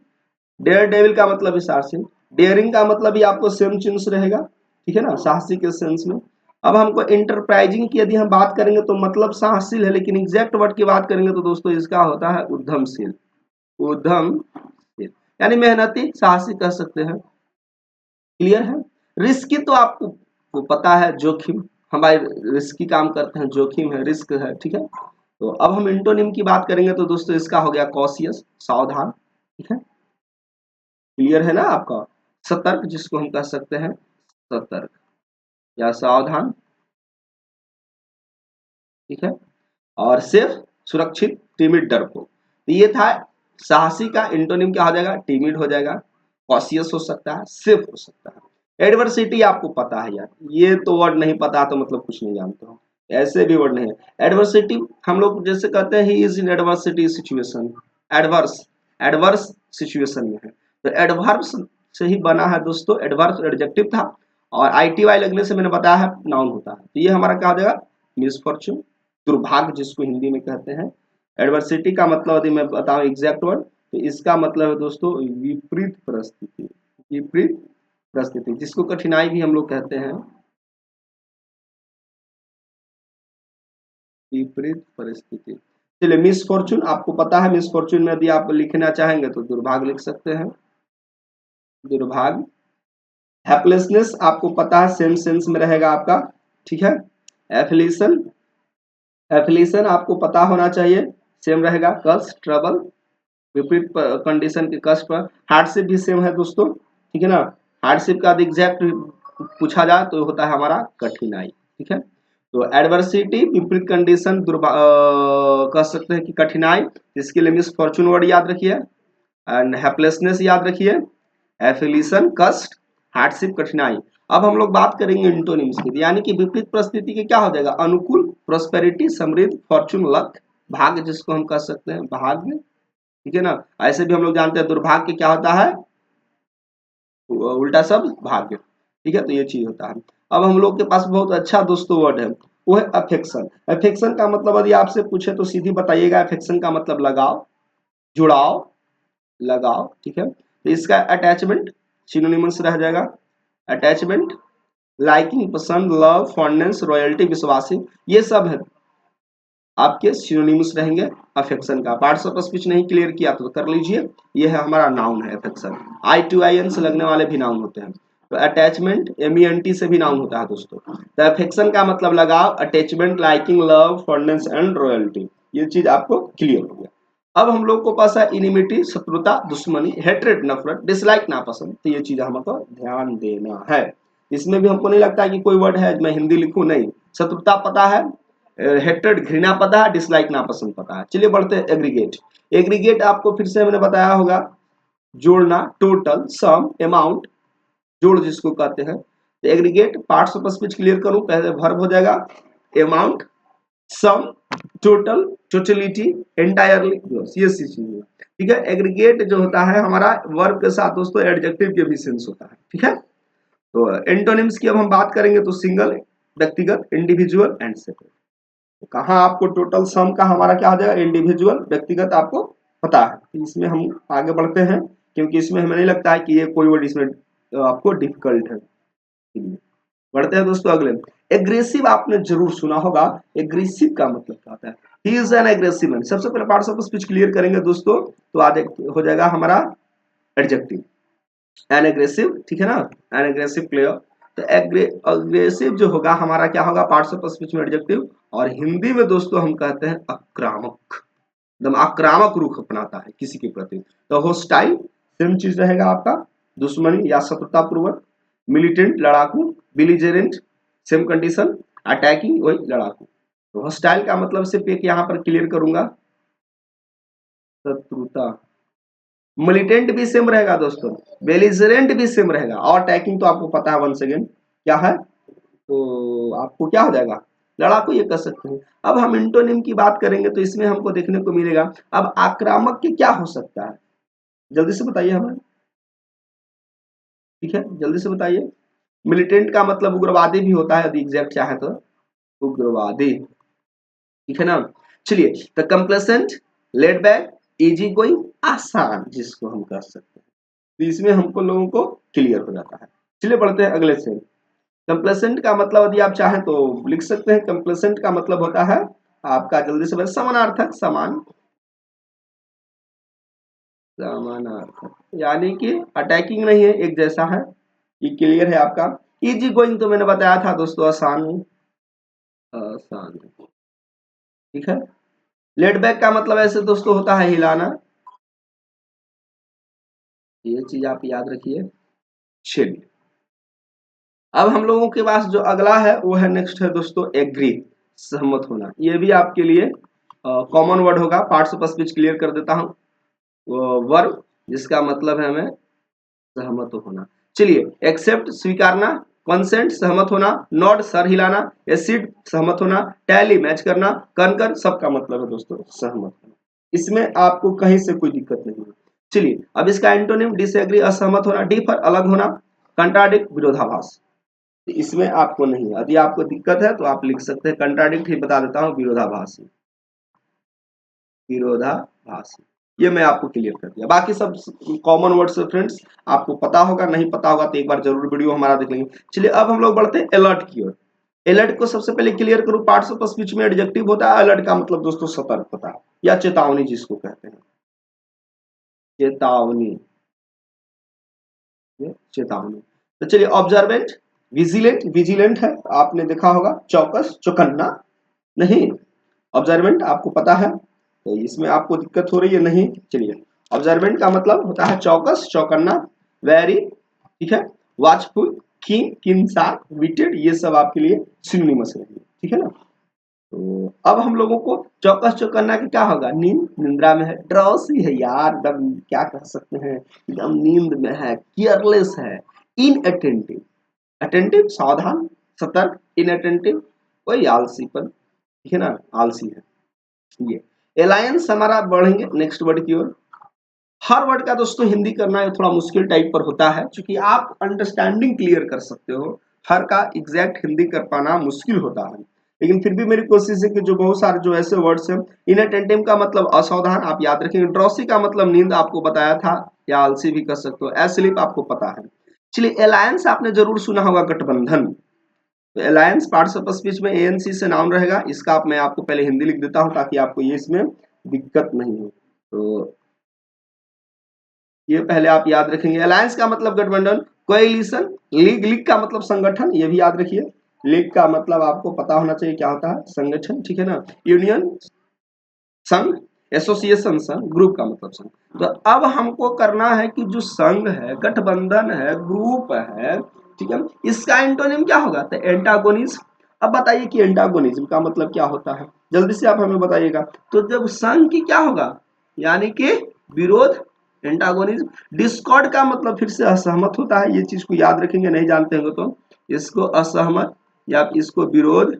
डेयर डेविल का मतलब है साहसी। डेयरिंग का मतलब भी आपको सेम चिन्ह रहेगा, ठीक है ना, साहसी के सेंस में। अब हमको इंटरप्राइजिंग की यदि हम बात करेंगे तो मतलब साहसील है, लेकिन एग्जैक्ट वर्ड की बात करेंगे तो दोस्तों इसका होता है उद्यमशील, उद्यमशील, यानी मेहनती, साहसी कह सकते हैं, क्लियर है। रिस्की तो आपको पता है, जोखिम, हमारे रिस्की काम करते हैं, जोखिम है, रिस्क है, ठीक है। तो अब हम इंटोनिम की बात करेंगे तो दोस्तों इसका हो गया कॉशियस, सावधान, ठीक है, क्लियर है ना आपका। सतर्क, जिसको हम कह सकते हैं सतर्क या सावधान, ठीक है। और सेफ, सुरक्षित, टिमिड, डरपोक। तो ये था साहसी का इंटोनिम, क्या हो जाएगा, टिमिड हो जाएगा, कॉशियस हो सकता है, सेफ हो सकता है। एडवर्सिटी आपको पता है यार, ये तो वर्ड नहीं पता तो मतलब कुछ नहीं जानते हो, ऐसे भी वर्ड नहीं है। एडवर्सिटी हम लोग जैसे कहते हैं he is in adversity situation, adverse, adverse situation में है। तो एडवर्स से ही बना है दोस्तों, एडवर्स एडजेक्टिव था, और ITY लगने से मैंने बताया है नाउन होता है। तो ये हमारा क्या हो जाएगा, मिसफॉर्चून, दुर्भाग्य जिसको हिंदी में कहते हैं। एडवर्सिटी का मतलब यदि मैं बताऊं एग्जैक्ट वर्ड, तो इसका मतलब है दोस्तों विपरीत परिस्थिति, विपरीत परिस्थिति, जिसको कठिनाई भी हम लोग कहते हैं, विपरीत परिस्थिति। चलिए मिसफॉर्चून आपको पता है, मिसफॉर्चून में यदि आप लिखना चाहेंगे तो दुर्भाग्य लिख सकते हैं, दुर्भाग्य। हेल्पलेसनेस आपको पता है, सेम सेंस में रहेगा आपका, ठीक है। एफिलिएशन, एफिलिएशन आपको पता होना चाहिए, सेम रहेगा, कष्ट, ट्रबल, विपरीत कंडीशन के कष्ट पर। हार्डशिप भी सेम है दोस्तों, ठीक है ना। हार्डशिप का एग्जैक्ट पूछा जाए तो होता है हमारा कठिनाई, ठीक है। तो एडवर्सिटी, विपरीत कंडीशन, कह सकते हैं कि कठिनाई, इसके लिए मिस फॉर्चून वर्ड याद रखिए, एंड हेल्पलेसनेस याद रखिए, एफिलिएशन कष्ट, हार्डशिप कठिनाई। अब हम लोग बात करेंगे इंटोनिम्स की, यानी कि विपरीत परिस्थिति के क्या हो जाएगा, अनुकूल, प्रोस्पेरिटी, समृद्ध, फॉर्चून, लक, भाग्य जिसको हम कह सकते हैं भाग्य, ठीक है ना। ऐसे भी हम लोग जानते हैं दुर्भाग्य क्या होता है, उल्टा शब्द भाग्य, ठीक है। तो ये चीज होता है। अब हम लोग के पास बहुत अच्छा दोस्तों वर्ड है, वो है अफेक्शन। अफेक्शन का मतलब यदि आपसे पूछे तो सीधी बताइएगा, अफेक्शन का मतलब लगाव, जुड़ाव, लगाव, ठीक है। तो इसका अटैचमेंट सिनोनिमस रह जाएगा, अटैचमेंट, लाइकिंग, पसंद, लव, फॉन्डनेस, रॉयल्टी, विश्वासी, ये सब है आपके सिनोनिम्स रहेंगे अफेक्शन का। पार्ट्स ऑफ स्पीच नहीं क्लियर किया तो कर लीजिए, ये है हमारा नाउन है अफेक्शन। I to IN से लगने वाले भी नाउन होते हैं। तो अटैचमेंट MENT से भी नाउन होता है दोस्तों। तो अफेक्शन का मतलब लगाव, attachment, liking, love, fondness and royalty, ये चीज आपको क्लियर हो गया। अब हम लोग को पास है इनिमिटी, शत्रुता, दुश्मनी, हेट्रेड, नफरत, डिसलाइक, नापसंद। तो ये चीज हमको ध्यान देना है। इसमें भी हमको नहीं लगता है कि कोई वर्ड है मैं हिंदी लिखूं, नहीं, शत्रुता पता है, हेट्रेड घृणा पता है, डिसलाइक नापसंद पता है। चलिए बढ़ते हैं एग्रीगेट। एग्रीगेट आपको फिर से मैंने बताया होगा, जोड़ना, टोटल, सम, अमाउंट, जोड़ जिसको कहते हैं। तो aggregate parts of speech clear करूं, पहले वर्ब हो जाएगा अमाउंट, सम, टोटल, टोटलिटी, एंटायरली, ये चीज ठीक है। एग्रीगेट जो होता है हमारा वर्ब के साथ दोस्तों एडजेक्टिव के भी सेंस होता है, ठीक है। तो एंटोनिम्स की अब हम बात करेंगे तो सिंगल, व्यक्तिगत, इंडिविजुअल एंड सेपरेट। तो कहाँ आपको टोटल सम का हमारा क्या आ जाएगा, इंडिविजुअल, व्यक्तिगत आपको पता है। तो इसमें हम आगे बढ़ते हैं क्योंकि इसमें हमें नहीं लगता है कि ये कोई वर्ड इसमें आपको डिफिकल्ट है। बढ़ते हैं दोस्तों अगले। एग्रेसिव आपने जरूर सुना होगा। एग्रेसिव का मतलब क्या होता है, he is an aggressive man. सबसे पहले पार्ट्स ऑफ स्पीच क्लियर करेंगे दोस्तों, तो आज हो जाएगा हमारा एडजेक्टिव एन एग्रेसिव, ठीक है ना, एन एग्रेसिव प्लेयर। तो एग्रेसिव जो होगा हमारा क्या होगा पार्ट्स ऑफ स्पीच में एडजेक्टिव, और हिंदी में दोस्तों हम कहते हैं आक्रामक, एकदम आक्रामक रुख अपनाता है किसी के प्रति। तो होस्टाइल सेम चीज रहेगा आपका, दुश्मनी या शत्रुतापूर्वक, मिलिटेंट लड़ाकू, बिलीजेरेंट सेम कंडीशन, अटैकिंग वही लड़ाकू। तो होस्टाइल का मतलब सिर्फ एक यहाँ पर क्लियर करूंगा, शत्रुता। मिलिटेंट भी सेम रहेगा दोस्तों, बेलिजरेंट भी सेम रहेगा, और अटैकिंग तो आपको पता है वंस अगेन क्या है, तो आपको क्या हो जाएगा, लड़ाकू ये कर सकते हैं। अब हम इंटोनिम की बात करेंगे तो इसमें हमको देखने को मिलेगा, अब आक्रामक के क्या हो सकता है, जल्दी से बताइए हमें, ठीक है जल्दी से बताइए। मिलिटेंट का मतलब उग्रवादी भी होता है यदि एग्जैक्ट चाहे तो, उग्रवादी, ठीक है ना। चलिए, the complacent, laid back, easy going, आसान जिसको हम कर सकते हैं। तो इसमें हमको लोगों को क्लियर हो जाता है। चलिए बढ़ते हैं अगले से। कंप्लेसेंट का मतलब यदि आप चाहें तो लिख सकते हैं, कंप्लेसेंट का मतलब होता है आपका, जल्दी से समानार्थक, समान, समानार्थक, यानी कि अटैकिंग नहीं है, एक जैसा है, ये क्लियर है आपका। इजी गोइंग तो मैंने बताया था दोस्तों, आसान, आसान, ठीक है। लेट बैक का मतलब ऐसे दोस्तों होता है हिलाना, ये चीज आप याद रखिए। चलिए, अब हम लोगों के पास जो अगला है वो है, नेक्स्ट है दोस्तों एग्री, सहमत होना। ये भी आपके लिए कॉमन वर्ड होगा, पार्ट्स ऑफ स्पीच क्लियर कर देता हूँ। वर्ब जिसका मतलब है हमें सहमत होना। चलिए, एक्सेप्ट स्वीकारना, कंसेंट सहमत होना, नॉड सर हिलाना, एसिड सहमत होना, टैली मैच करना, कनकर सबका मतलब है दोस्तों सहमत होना। इसमें आपको कहीं से कोई दिक्कत नहीं है। चलिए, अब इसका एंटोनिम डिसएग्री असहमत होना, डिफर अलग होना, कंट्राडिक्ट विरोधाभास। इसमें आपको नहीं, यदि आपको दिक्कत है तो आप लिख सकते हैं कंट्राडिक्ट ही बता देता हूँ, विरोधाभासी, विरोधाभासी, ये मैं आपको क्लियर कर दिया। बाकी सब कॉमन वर्ड्स फ्रेंड्स आपको पता होगा, नहीं पता होगा तो एक बार जरूर वीडियो हमारा देख लेंगे। चलिए अब हम लोग बढ़ते हैं अलर्ट की ओर। अलर्ट को सबसे पहले क्लियर करूं, पार्ट्स ऑफ स्पीच में एडजेक्टिव होता है, अलर्ट का मतलब दोस्तों सतर्कता या चेतावनी जिसको कहते हैं, चेतावनी, चेतावनी। तो चलिए, ऑब्जर्वेंट, विजिलेंट, विजिलेंट है आपने देखा होगा, चौकस, चौकन्ना नहीं, ऑब्जर्वेंट आपको पता है, तो इसमें आपको दिक्कत हो रही है नहीं। चलिए, ऑब्जर्वेंट का मतलब होता है चौकस, चौकन्ना, वेरी, ठीक है, वॉचफुल, कीन, किनसार, विटेड, ये सब आपके लिए सिनोनिमस रहेंगे, ठीक है ना। तो अब हम लोगों को चौकस चौकन्ना की क्या होगा, नींद, निंद्रा में है, ड्रॉसी है यार, एकदम क्या कह सकते हैं, एकदम नींद में है, केयरलेस है, इनअटेंटिव, अटेंटिव सावधान, सतर्क, इनअटेंटिव कोई आलसीपन, ठीक है ना, आलसी है। ये एलायंस हमारा बढ़ेंगे नेक्स्ट वर्ड की ओर। हर वर्ड का दोस्तों हिंदी करना ये थोड़ा मुश्किल टाइप पर होता है, क्योंकि आप अंडरस्टैंडिंग क्लियर कर सकते हो, हर का एग्जैक्ट हिंदी कर पाना मुश्किल होता है। लेकिन फिर भी मेरी कोशिश है कि जो बहुत सारे जो ऐसे वर्ड्स हैं, इनअटेंटिव का मतलब असावधान, आप याद रखेंगे, ड्रॉसी का मतलब नींद आपको बताया था, या आलसी भी कर सकते हो, एस्लीप आपको पता है। चलिए, अलायंस आपने जरूर सुना होगा, गठबंधन। तो अलायंस पार्ट्स ऑफ स्पीच में एएनसी से नाउन रहेगा, इसका मैं आपको पहले हिंदी लिख देता हूं ताकि आपको ये इसमें दिक्कत नहीं हो। तो ये पहले आप याद रखेंगे, अलायंस का मतलब गठबंधन, कोएलिशन, लीग, लीग का मतलब संगठन, ये भी याद रखिए, लीग का मतलब आपको पता होना चाहिए क्या होता है, संगठन, ठीक है ना। यूनियन संघ, एसोसिएशन संघ, ग्रुप का मतलब संघ। तो अब हमको करना है कि जो संघ है, गठबंधन है, ग्रुप है, ठीक है, इसका एंटोनिम क्या होगा, तो एंटागोनिस्ट, अब बताइए कि एंटागोनिज्म का मतलब क्या होता है, जल्दी से आप हमें बताइएगा। तो जब संघ की क्या होगा, यानी कि विरोध, एंटागोनिज्म। डिस्कॉर्ड का मतलब फिर से असहमत होता है, ये चीज को याद रखेंगे, नहीं जानते होंगे तो इसको असहमत, या आप इसको विरोध,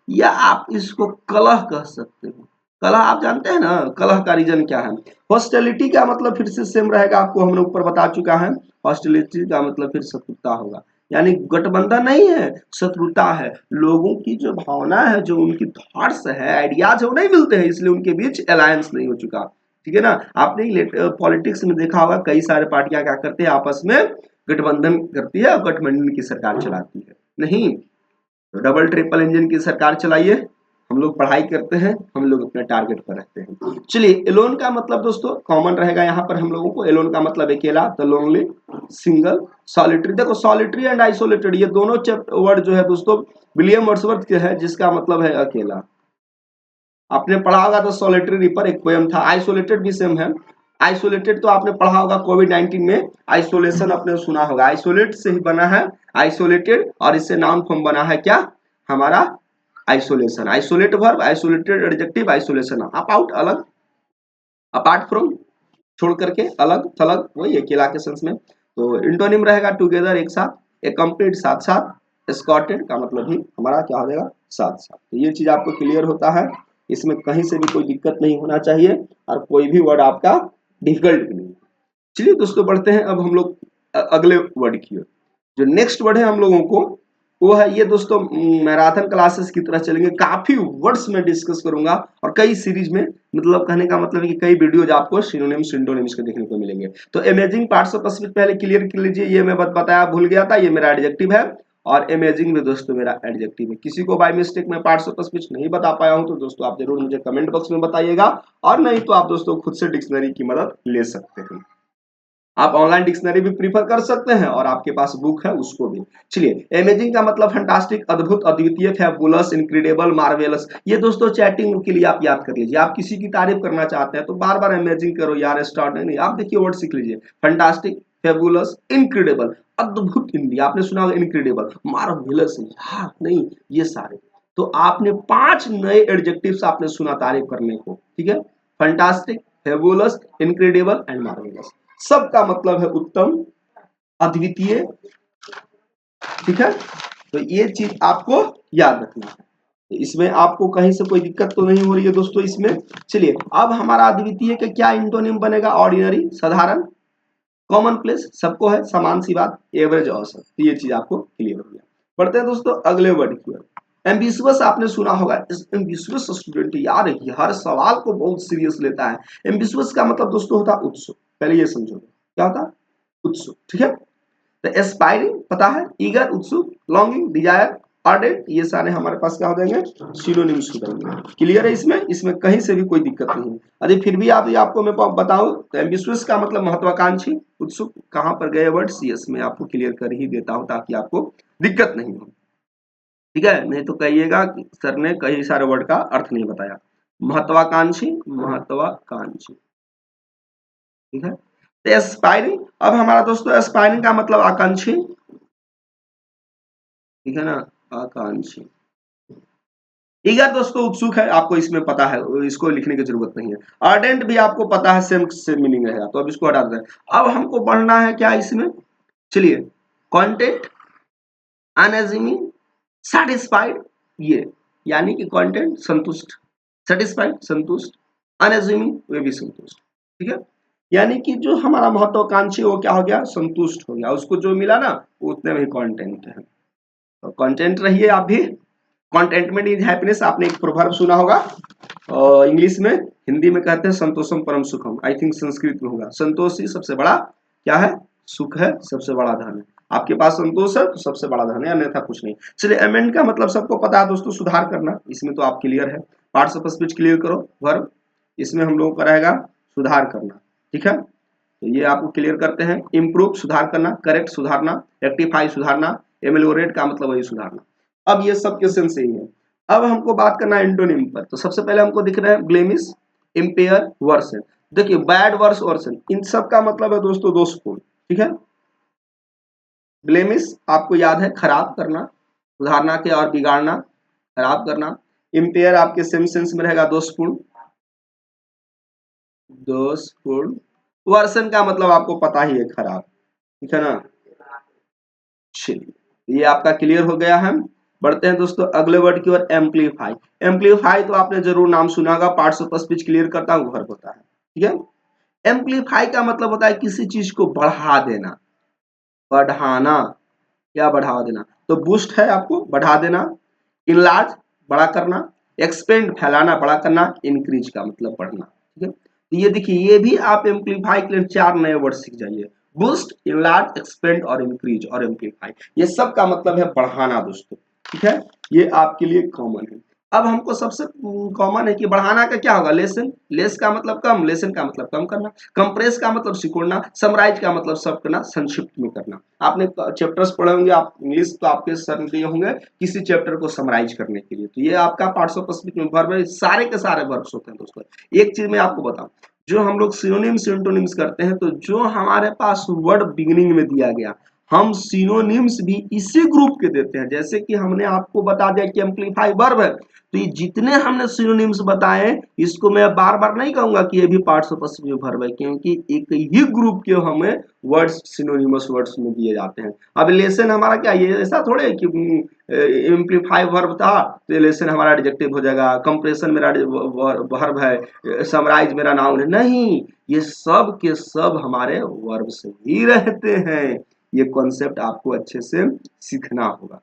या आप इसको कलह कह सकते हो। कलह आप जानते हैं ना, कलह का रीजन क्या है। हॉस्टिलिटी का मतलब फिर से सेम रहेगा, आपको हमने ऊपर बता चुका है। हॉस्टिलिटी का मतलब फिर शत्रुता होगा, यानी गठबंधन नहीं है, शत्रुता है। लोगों की जो भावना है, जो उनकी थॉट्स है, आइडियाज है, वो नहीं मिलते हैं, इसलिए उनके बीच अलायंस नहीं हो चुका। ठीक है ना। आपने पॉलिटिक्स में देखा होगा, कई सारे पार्टियां क्या करते हैं, आपस में गठबंधन करती है और गठबंधन की सरकार चलाती है। नहीं, तो डबल ट्रिपल इंजन की सरकार चलाइए, हम लोग पढ़ाई करते हैं, हम लोग अपने टारगेट पर रहते हैं। चलिए, एलोन का मतलब दोस्तों कॉमन रहेगा यहाँ पर हम लोगों को। एलोन का मतलब अकेला, द लोनली, सिंगल, सॉलिटरी। देखो सॉलिटरी एंड आइसोलेटेड ये दोनों वर्ड जो है दोस्तों विलियम वर्ड्सवर्थ के है, जिसका मतलब है अकेला। आपने पढ़ा होगा द सॉलिटरी रिपर, एक पोयम था। आइसोलेटेड भी सेम है। आइसोलेटेड तो आपने पढ़ा होगा कोविड-19 में, आइसोलेशन आपने सुना होगा, आइसोलेट से ही बना है आइसोलेटेड, और इससे नाउन फॉर्म बना है क्या हमारा, isolation. Isolate verb, isolated adjective, isolation आप आउट, अलग, अपार्ट फ्रॉम, छोड़ करके, अलग थलग, वही अकेला के सेंस में। तो इंटोनिम रहेगा टुगेदर, एक साथ, एकम्प्लीट साथ साथ, एस्कॉर्टेड का मतलब भी हमारा क्या हो जाएगा, साथ साथ। तो ये चीज आपको क्लियर होता है, इसमें कहीं से भी कोई दिक्कत नहीं होना चाहिए, और कोई भी वर्ड आपका डिफिकल्ट भी नहीं। चलिए दोस्तों बढ़ते हैं अब हम लोग अगले वर्ड की ओर। जो नेक्स्ट वर्ड है हम लोगों को, वो है ये दोस्तों, मैराथन क्लासेस की तरह चलेंगे, काफी वर्ड्स में डिस्कस करूंगा, और कई सीरीज में, मतलब कहने का मतलब है कि कई वीडियोज आपको सिनोनिम्स सिंटोनिम्स के देखने को मिलेंगे। तो अमेजिंग पार्ट्स ऑफ स्पीच पहले क्लियर कर लीजिए, ये मैं बताया भूल गया था, ये मेरा एडजेक्टिव है, और अमेजिंग भी दोस्तों मेरा एडजेक्टिव है। किसी को बाय मिस्टेक में पार्ट्स ऑफ स्पीच नहीं बता पाया हूं तो दोस्तों आप जरूर मुझे कमेंट बॉक्स में बताइएगा, और नहीं तो आप दोस्तों खुद से डिक्शनरी की मदद ले सकते हैं। आप ऑनलाइन डिक्शनरी भी प्रीफर कर सकते हैं, और आपके पास बुक है उसको भी। चलिए, अमेजिंग का मतलब फैंटास्टिक, अद्भुत, अद्वितीय, फैबुलस, इनक्रेडिबल, मार्वेलस। ये दोस्तों चैटिंग के लिए आप याद कर लीजिए। आप किसी की तारीफ करना चाहते हैं तो बार बार अमेजिंग करो यार, एक्स्ट्राऑर्डिनरी, आप देखिए वर्ड सीख लीजिए, फैंटास्टिक, फैबुलस, इनक्रेडिबल, अद्भुत हिंदी आपने सुना होगा, इनक्रेडिबल, मार्वेलस, यार नहीं, ये सारे। तो आपने 5 नए एडजेक्टिव्स आपने सुना तारीफ करने को, ठीक है। Fantastic, fabulous, incredible and marvellous, सबका मतलब है उत्तम, अद्वितीय, ठीक है। तो ये चीज आपको याद रखना है, तो इसमें आपको कहीं से कोई दिक्कत तो नहीं हो रही है दोस्तों इसमें। चलिए, अब हमारा अद्वितीय का क्या इंटोनिम बनेगा, ऑर्डिनरी, साधारण, कॉमन प्लेस, सबको है, समान सी बात, एवरेज, औसत। तो ये चीज आपको क्लियर हो गया। बढ़ते हैं दोस्तों अगले वर्ड की ओर। एम्बिशियस आपने सुना होगा, एम्बिशियस स्टूडेंट यार हर सवाल को बहुत सीरियस लेता है। एम्बिशियस का मतलब दोस्तों होता है उत्सुक, पहले ये समझो क्या होता है, उत्सुक, ठीक है। तो एस्पायरिंग पता है, ईगर, उत्सुक, लॉन्गिंग, डिजायर, आर्डेंट, ये सारे हमारे पास क्या हो जाएंगे, सिनोनिम्स हो जाएंगे। क्लियर है, इसमें कहीं से भी कोई दिक्कत नहीं है। अरे फिर भी आपको मैं बताऊं तो एम्बिशियस का मतलब महत्वाकांक्षी, उत्सुक कहां पर गए वर्ड्स, यस मैं आपको क्लियर कर ही देता हूं ताकि आपको दिक्कत नहीं हो, ठीक है। नहीं तो कहिएगा सर ने कई सारे वर्ड का अर्थ नहीं बताया। महत्वाकांक्षी, महत्वाकांक्षी, ठीक है। तो एस्पायरिंग, अब हमारा दोस्तों एस्पायरिंग का मतलब आकांक्षी, ठीक है ना, आकांक्षी। ईगर दोस्तों उत्सुक है, आपको इसमें पता है, इसको लिखने की जरूरत नहीं है। आर्डेंट भी आपको पता है, सेम सेम मीनिंग रहेगा, तो अब इसको हटा दें। अब हमको पढ़ना है क्या इसमें, चलिए, कंटेंट, अनएज्यूमिंग, सैटिस्फाइड, ये यानी कि कंटेंट संतुष्ट, सेटिस्फाइड संतुष्ट, अनएज्यूमिंग वे भी संतुष्ट, ठीक है। यानी कि जो हमारा महत्वाकांक्षी वो क्या हो गया, संतुष्ट हो गया, उसको जो मिला ना उतने में ही कंटेंट है। तो कंटेंट रहिए आप भी। कंटेंटमेंट इज हैप्पीनेस, आपने एक प्रोवर्ब सुना होगा, इंग्लिश में, हिंदी में कहते हैं संतोषम परम सुखम, आई थिंक संस्कृत में होगा। संतोष ही सबसे बड़ा क्या है, सुख है, सबसे बड़ा धन है। आपके पास संतोष है तो सबसे बड़ा धन है, अन्यथा कुछ नहीं। चलिए, अमेंड का मतलब सबको पता है दोस्तों, सुधार करना, इसमें तो आप क्लियर है। पार्ट्स ऑफ स्पीच क्लियर करो, वर्ब, इसमें हम लोगों का रहेगा सुधार करना, ठीक है। तो ये आपको क्लियर करते हैं। इम्प्रूव सुधार करना, करेक्ट सुधारना, रेक्टिफाई सुधारना, एमेलियोरेट का मतलब वही सुधारना। अब ये सब के सेंस यही है। अब हमको बात करना है एंटोनिम पर, तो सबसे पहले हमको दिख रहा है ब्लेमिश, इम्पेयर, वर्सन। देखिए बैड, वर्स, वर्सन, इन सब का मतलब है दोस्तों दोषपूर्ण, ठीक है। ब्लेमिश आपको याद है, खराब करना, सुधारना के और बिगाड़ना, खराब करना। इम्पेयर आपके सेम सेंस में रहेगा दोषपूर्ण, दोषपूर्ण। वर्सन का मतलब आपको पता ही है, खराब, ठीक है ना। चलिए ये आपका क्लियर हो गया है। बढ़ते हैं दोस्तों अगले वर्ड की ओर, एम्पलीफाई। एम्पलीफाई तो आपने जरूर नाम सुना होगा, पार्ट्स ऑफ स्पीच क्लियर करता हूँ, वर्ब होता है, ठीक है। एम्पलीफाई का मतलब होता है किसी चीज को बढ़ा देना, बढ़ाना, क्या बढ़ावा देना। तो बूस्ट है आपको बढ़ा देना, इनलार्ज बड़ा करना, एक्सपेंड फैलाना बड़ा करना, इंक्रीज का मतलब बढ़ना, ठीक है। तो ये देखिए, ये भी आप एम्पलीफाई के लिए 4 नए वर्ड सीख जाइए, बूस्ट, इनलार्ज, एक्सपेंड और इंक्रीज और एम्पलीफाई, ये सब का मतलब है बढ़ाना दोस्तों, ठीक है। ये आपके लिए कॉमन है। अब हमको सबसे कॉमन है कि बढ़ाना का क्या होगा, लेसन, लेस का मतलब कम, लेसन का मतलब कम करना, कंप्रेस का मतलब सिकुड़ना, समराइज का मतलब सब करना, संक्षिप्त में करना। आपने चैप्टर्स पढ़े होंगे, आप इंग्लिश तो आपके सर दिए होंगे किसी चैप्टर को समराइज करने के लिए। तो ये आपका पार्ट्स ऑफ स्पीच में वर्ब है, सारे के सारे वर्ब्स होते हैं दोस्तों। एक चीज मैं आपको बताऊं, जो हम लोग सिनोनिम्स सिंटोनिम्स करते हैं, तो जो हमारे पास वर्ड बिगिनिंग में दिया गया, हम सिनोनिम्स भी इसी ग्रुप के देते हैं। जैसे कि हमने आपको बता दिया कि एम्पलीफाई वर्ब है, तो ये जितने हमने सिनोनिम्स बताए, इसको मैं बार बार नहीं कहूंगा कि ये भी पार्ट्स ऑफ स्पीच में वर्ब है, क्योंकि एक ही ग्रुप के हमें वर्ड्स सिनोनिमस वर्ड्स में दिए जाते हैं। अब लेसन हमारा क्या, ये ऐसा थोड़े है कि एम्पलीफाई वर्ब था तो लेसन हमारा एडजेक्टिव हो जाएगा, कंप्रेशन मेरा वर्ब है, समराइज मेरा नाउन है, नहीं, ये सब के सब हमारे वर्ब से ही रहते हैं। ये कॉन्सेप्ट आपको अच्छे से सीखना होगा,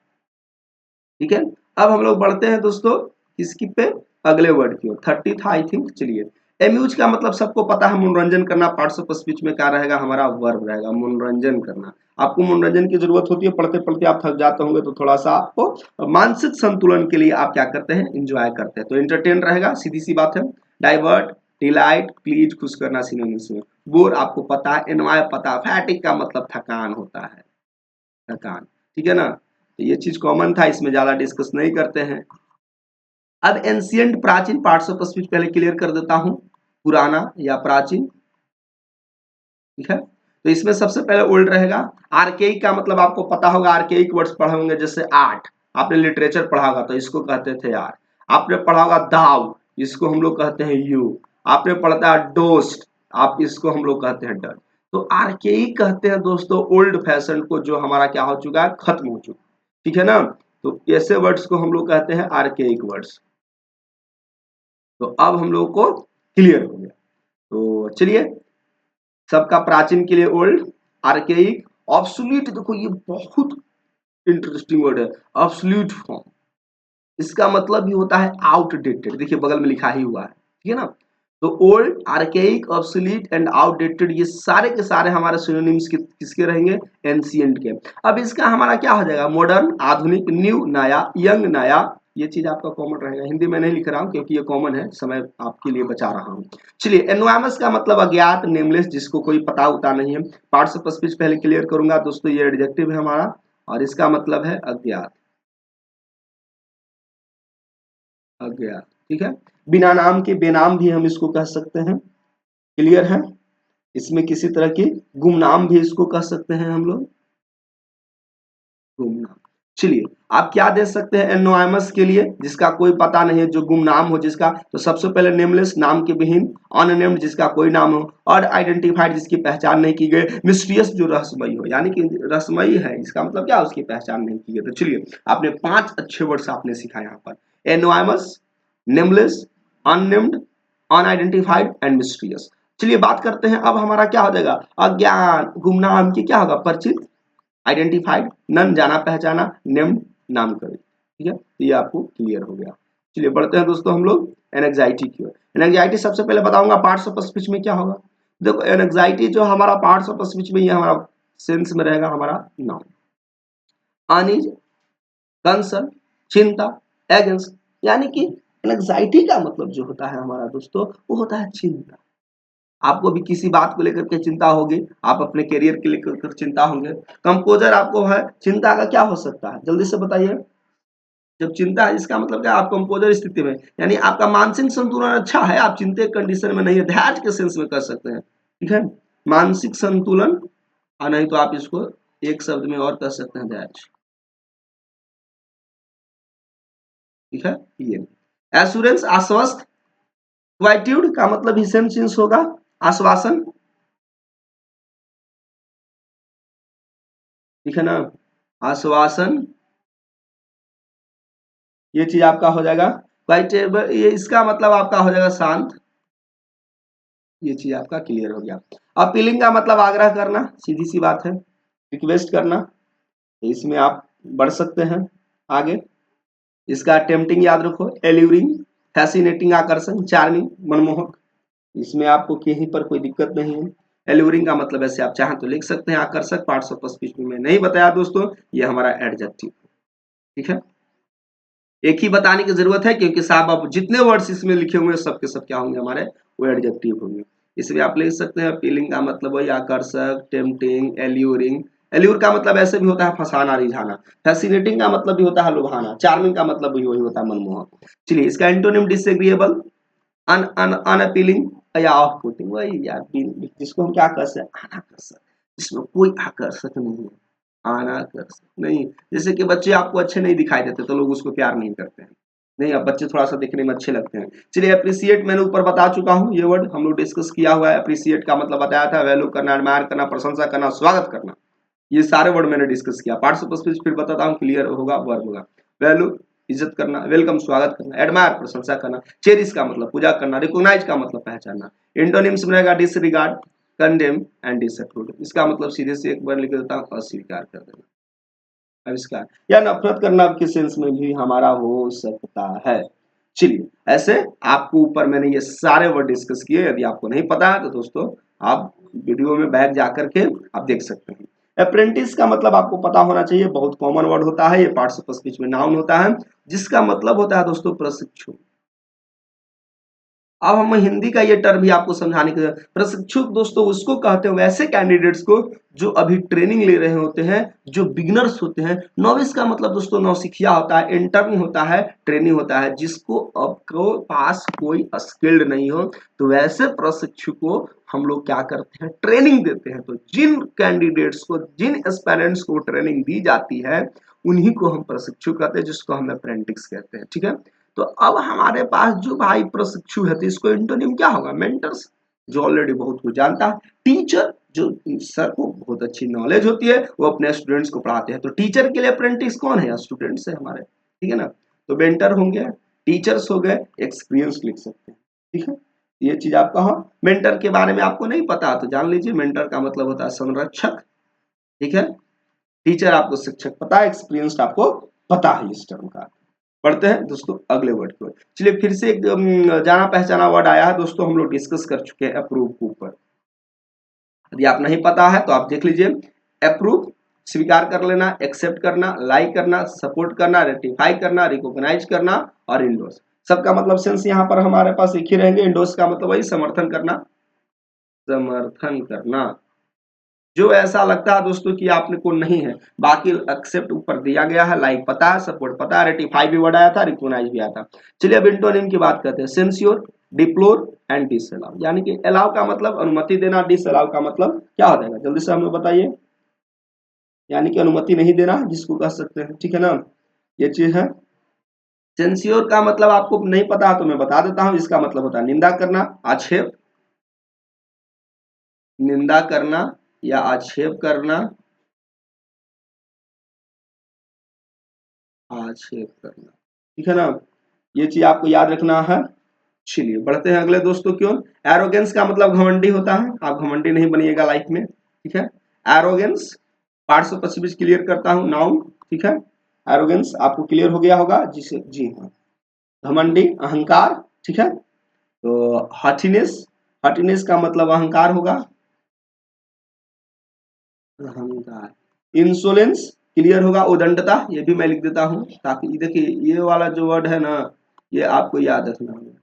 ठीक है। अब हम लोग बढ़ते हैं दोस्तों किसकी पे, अगले वर्ड की ओर, 30 था आई थिंक। चलिए, एम्यूज का मतलब सबको पता है, मनोरंजन करना। पार्ट्स ऑफ स्पीच में क्या रहेगा, हमारा वर्ब रहेगा मनोरंजन करना। आपको मनोरंजन की जरूरत होती है, पढ़ते पढ़ते आप थक जाते होंगे, तो थोड़ा सा आपको मानसिक संतुलन के लिए आप क्या करते हैं, इंजॉय करते हैं, तो एंटरटेन रहेगा, सीधी सी बात है। डाइवर्ट, डिलाइट, प्लीज खुश करना सिनोनिम्स में। बोर आपको पता है, एनवाय पता है, फैटिक का मतलब थकान होता है, थकान, ठीक है ना। तो ये चीज कॉमन था, इसमें ज्यादा डिस्कस नहीं करते हैं। अब एंशियंट प्राचीन, पार्ट्स ऑफ स्पीच पहले क्लियर कर देता हूं, पुराना या प्राचीन, ठीक है। तो इसमें सबसे पहले ओल्ड रहेगा। आर्केइक का मतलब आपको पता होगा, आर्केइक वर्ड्स पढ़े होंगे, जैसे आर्ट, आपने लिटरेचर पढ़ा होगा तो इसको कहते थे आर्ट। आपने पढ़ा होगा दाव, इसको हम लोग कहते हैं यू। आपने पढ़ता है डोस्ट, आप इसको हम लोग कहते हैं डर। तो आर्केइक कहते हैं दोस्तों ओल्ड फैशन को, जो हमारा क्या हो चुका है, खत्म हो चुका, ठीक है ना। तो ऐसे वर्ड्स को हम लोग कहते हैं आर्केइक वर्ड्स। तो अब हम लोग को क्लियर हो गया। तो चलिए, सबका प्राचीन के लिए ओल्ड, आर्केइक, ऑब्सोल्यूट। देखो ये बहुत इंटरेस्टिंग वर्ड है, ऑब्सोल्यूट फॉर्म। इसका मतलब भी होता है आउटडेटेड, देखिए बगल में लिखा ही हुआ है, ठीक है ना। तो old, archaic, obsolete and outdated, ये सारे के सारे हमारे सिनोनिम्स किसके रहेंगे, एंशिएंट के। अब इसका हमारा क्या हो जाएगा, मॉडर्न आधुनिक, न्यू नया, यंग नया। ये चीज आपका कॉमन रहेगा, हिंदी में नहीं लिख रहा हूँ क्योंकि ये कॉमन है, समय आपके लिए बचा रहा हूँ। चलिए, एनोनिमस का मतलब अज्ञात, नेमलेस, जिसको कोई पता उता नहीं है। पार्ट्स ऑफ स्पीच पहले क्लियर करूंगा दोस्तों, ये एडजेक्टिव है हमारा और इसका मतलब है अज्ञात, अज्ञात, ठीक है। बिना नाम के बेनाम भी हम इसको कह सकते हैं, क्लियर है। इसमें किसी तरह की गुमनाम भी इसको कह सकते हैं हम लोग, गुमनाम। चलिए, आप क्या दे सकते हैं एनोनिमस के लिए, जिसका कोई पता नहीं है, जो गुमनाम हो जिसका, तो सबसे पहले नेमलेस, नाम के विहीन, अननेम्ड, जिसका कोई नाम हो, और आइडेंटिफाइड, जिसकी पहचान नहीं की गई, मिस्टीरियस, जो रहस्यमयी हो, यानी कि रहस्यमयी है, इसका मतलब क्या, उसकी पहचान नहीं की गई। तो चलिए, आपने 5 अच्छे वर्ड्स आपने सीखा यहाँ पर, anonymous, nameless, unnamed, unidentified and mysterious. चलिए बात करते हैं, अब हमारा क्या हो जाएगा, अज्ञान, गुमनाम की क्या होगा, परिचित, आइडेंटिफाइड, नन, जाना पहचाना, नेम्ड, नाम करें, ठीक है। तो ये आपको क्लियर हो गया। चलिए बढ़ते हैं दोस्तों हम लोग एनजाइटी की ओर। एनजाइटी सबसे पहले बताऊंगा पार्ट्स ऑफ स्पीच में क्या होगा। देखो, एनजाइटी जो हमारा पार्ट्स ऑफ स्पीच में, ये हमारा सेंस में रहेगा हमारा नाउन। अनइज, कंसर्न, चिंता, एगेंस्ट, यानी कि एंजाइटी का मतलब जो होता है हमारा दोस्तों, वो होता है चिंता। आपको भी किसी बात को लेकर के चिंता होगी, आप अपने करियर के लेकर चिंता होंगे। कंपोजर आपको है, चिंता का क्या हो सकता है, जल्दी से बताइए। जब चिंता है, इसका मतलब क्या, आप कंपोजर स्थिति में, यानी आपका मानसिक संतुलन अच्छा है, आप चिंतित कंडीशन में नहीं है, धैर्य के सेंस में कर सकते हैं, ठीक है। मानसिक संतुलन, और नहीं तो आप इसको एक शब्द में और कह सकते हैं, धैर्य। ठीक है, ये एश्योरेंस आश्वस्त, क्वाइट्यूड का मतलब ही सेम चीज होगा, आश्वासन, ठीक है ना, आश्वासन, ये चीज आपका हो जाएगा क्वाइटेबल, ये इसका मतलब आपका हो जाएगा शांत, ये चीज आपका क्लियर हो गया। अपीलिंग का मतलब आग्रह करना, सीधी सी बात है, रिक्वेस्ट करना, इसमें आप बढ़ सकते हैं आगे। इसका टेम्पटिंग याद रखो, एल्यूरिंग, फैसिनेटिंग आकर्षण, चार्मिंग मनमोहक, इसमें आपको कहीं पर कोई दिक्कत नहीं है। एल्यूरिंग का मतलब ऐसे आप चाहें तो लिख सकते हैं आकर्षक, पार्ट्स ऑफ स्पीच में नहीं बताया दोस्तों, ये हमारा एडजेक्टिव, ठीक है। एक ही बताने की जरूरत है क्योंकि साहब अब जितने वर्ड्स इसमें लिखे हुए हैं सबके सब क्या होंगे हमारे, वो एडजेक्टिव होंगे। इसमें आप लिख सकते हैं अपीलिंग का मतलब वही आकर्षक, टेम्पटिंग, एल्यूरिंग, एल्यूर का मतलब ऐसे भी होता है फंसाना, रिझाना, फैसिनेटिंग का मतलब भी होता है लुभाना, चार्मिंग का मतलब भी वही होता है मनमोहक। चलिए इसका एंटोनिम डिसएग्रीएबल, अन अन अनअपीलिंग या ऑफ पुटिंग, वही यार जिसको हम क्या कर सकते हैं, अनाकर्षक, जिसमें कोई आकर्षक नहीं है, अनाकर्षक नहीं। जैसे कि बच्चे आपको अच्छे नहीं दिखाई देते तो लोग उसको प्यार नहीं करते हैं, नहीं अब बच्चे थोड़ा सा देखने में अच्छे लगते हैं। चलिए अप्रिसिएट मैंने ऊपर बता चुका हूँ, ये वर्ड हम लोग डिस्कस किया हुआ है। अप्रिसिएट का मतलब बताया था वैल्यू करना, एडमायर करना, प्रशंसा करना, स्वागत करना, ये सारे वर्ड मैंने डिस्कस किया। पार्ट्स ऑफ स्पीच फिर बताता हूँ, क्लियर होगा, वर्ब होगा। वैल्यू इज्जत करना, वेलकम स्वागत करना, एडमायर प्रशंसा करना, चेरिश का मतलब पूजा करना, रिकॉग्नाइज का मतलब पहचानना। इंटोनिम्स में रहेगा डिसरिगार्ड, कंडेम एंड डिसअप्रूव, इसका मतलब सीधे से एक बार लिख देता हूँ, अस्वीकार कर देना, आविष्कार या नफरत करना के सेंस में भी हमारा हो सकता है। चलिए ऐसे आपको ऊपर मैंने ये सारे वर्ड डिस्कस किए, यदि आपको नहीं पता है तो दोस्तों आप वीडियो में बैक जाकर के आप देख सकते हैं। अप्रेंटिस का मतलब आपको पता होना चाहिए, बहुत कॉमन वर्ड होता है, ये पार्ट्स ऑफ स्पीच में नाउन होता है, जिसका मतलब होता है दोस्तों प्रशिक्षु। अब हम हिंदी का ये टर्म भी आपको समझाने के, प्रशिक्षुक दोस्तों उसको कहते हैं वैसे कैंडिडेट्स को जो अभी ट्रेनिंग ले रहे होते हैं, जो बिगनर्स होते हैं। नॉविस का मतलब दोस्तों नौसिखिया होता है, इंटर्न होता है, ट्रेनिंग होता है, जिसको आपको पास कोई स्किल्ड नहीं हो, तो वैसे प्रशिक्षु को हम लोग क्या करते हैं, ट्रेनिंग देते हैं। तो जिन कैंडिडेट्स को, जिन एस्पायरेंट्स को ट्रेनिंग दी जाती है उन्हीं को हम प्रशिक्षु कहते हैं, जिसको हम अप्रेंटिस कहते हैं, ठीक है। तो अब हमारे पास जो भाई प्रशिक्षु है तो इसको इंटोनिम क्या होगा, मेंटर्स, जो ऑलरेडी बहुत कुछ जानता है। टीचर, जो सर को बहुत अच्छी नॉलेज होती है, वो अपने स्टूडेंट्स को पढ़ाते हैं। तो टीचर के लिए अप्रेंटिस कौन है, स्टूडेंट्स है हमारे, ठीक है ना। तो मेंटर होंगे, टीचर्स हो गए, एक्सपीरियंस लिख सकते हैं, ठीक है। ये चीज आपका हो। मेंटर के बारे में आपको नहीं पता तो जान लीजिए, मेंटर का मतलब होता है संरक्षक, ठीक है। टीचर आपको शिक्षक पता है, एक्सपीरियंस आपको पता है इस टर्म का। पढ़ते हैं दोस्तों अगले वर्ड को। चलिए फिर से एक जाना पहचाना वर्ड आया है दोस्तों, हम लोग डिस्कस कर चुके हैं अप्रूव के ऊपर। यदि आप नहीं पता है तो आप देख लीजिए। अप्रूव स्वीकार कर लेना, एक्सेप्ट करना, लाइक करना, सपोर्ट करना, रेटिफाई करना, रिकॉग्नाइज करना और इंडोर्स। सबका मतलब सेंस यहाँ पर हमारे पास एक ही रहेंगे। इंडोर्स का मतलब वही समर्थन करना, समर्थन करना, जो ऐसा लगता है दोस्तों कि आपने को नहीं है। बाकी एक्सेप्ट ऊपर दिया गया है, लाइक पता है, सपोर्ट पता है, रेटिफाई भी वर्ड आया था, रिकॉग्नाइज भी आया था। चलिए अब इंटोनिम की बात करते हैं। सेंस्योर, डिप्लोर एंड डिसअलाउ, यानी कि अलाउ का मतलब अनुमति देना, डिसअलाउ का मतलब क्या हो जाएगा, जल्दी से हमें बताइए। यानी कि अनुमति नहीं देना जिसको कह सकते हैं, ठीक है ना, ये चीज है। सेंस्योर का मतलब आपको नहीं पता तो मैं बता देता हूं, इसका मतलब होता है निंदा करना, आक्षेप, निंदा करना या आक्षेप करना, आक्षेप करना, ठीक है ना, ये चीज आपको याद रखना है। चलिए बढ़ते हैं अगले दोस्तों की ओर। एरोगेंस का मतलब घमंडी होता है, आप घमंडी नहीं बनिएगा लाइफ में, ठीक है। Arrogance parts of speech clear करता हूं, नाउन, ठीक है। एरोगेंस आपको क्लियर हो गया होगा, जिसे जी हाँ, घमंडी अहंकार, ठीक है। तो हॉटिनेस, हॉटिनेस का मतलब अहंकार होगा, अहंकार। इंसोलेंस क्लियर होगा, उदंडता, ये भी मैं लिख देता हूं ताकि देखिए ये वाला जो वर्ड है ना, ये आपको याद रखना होगा,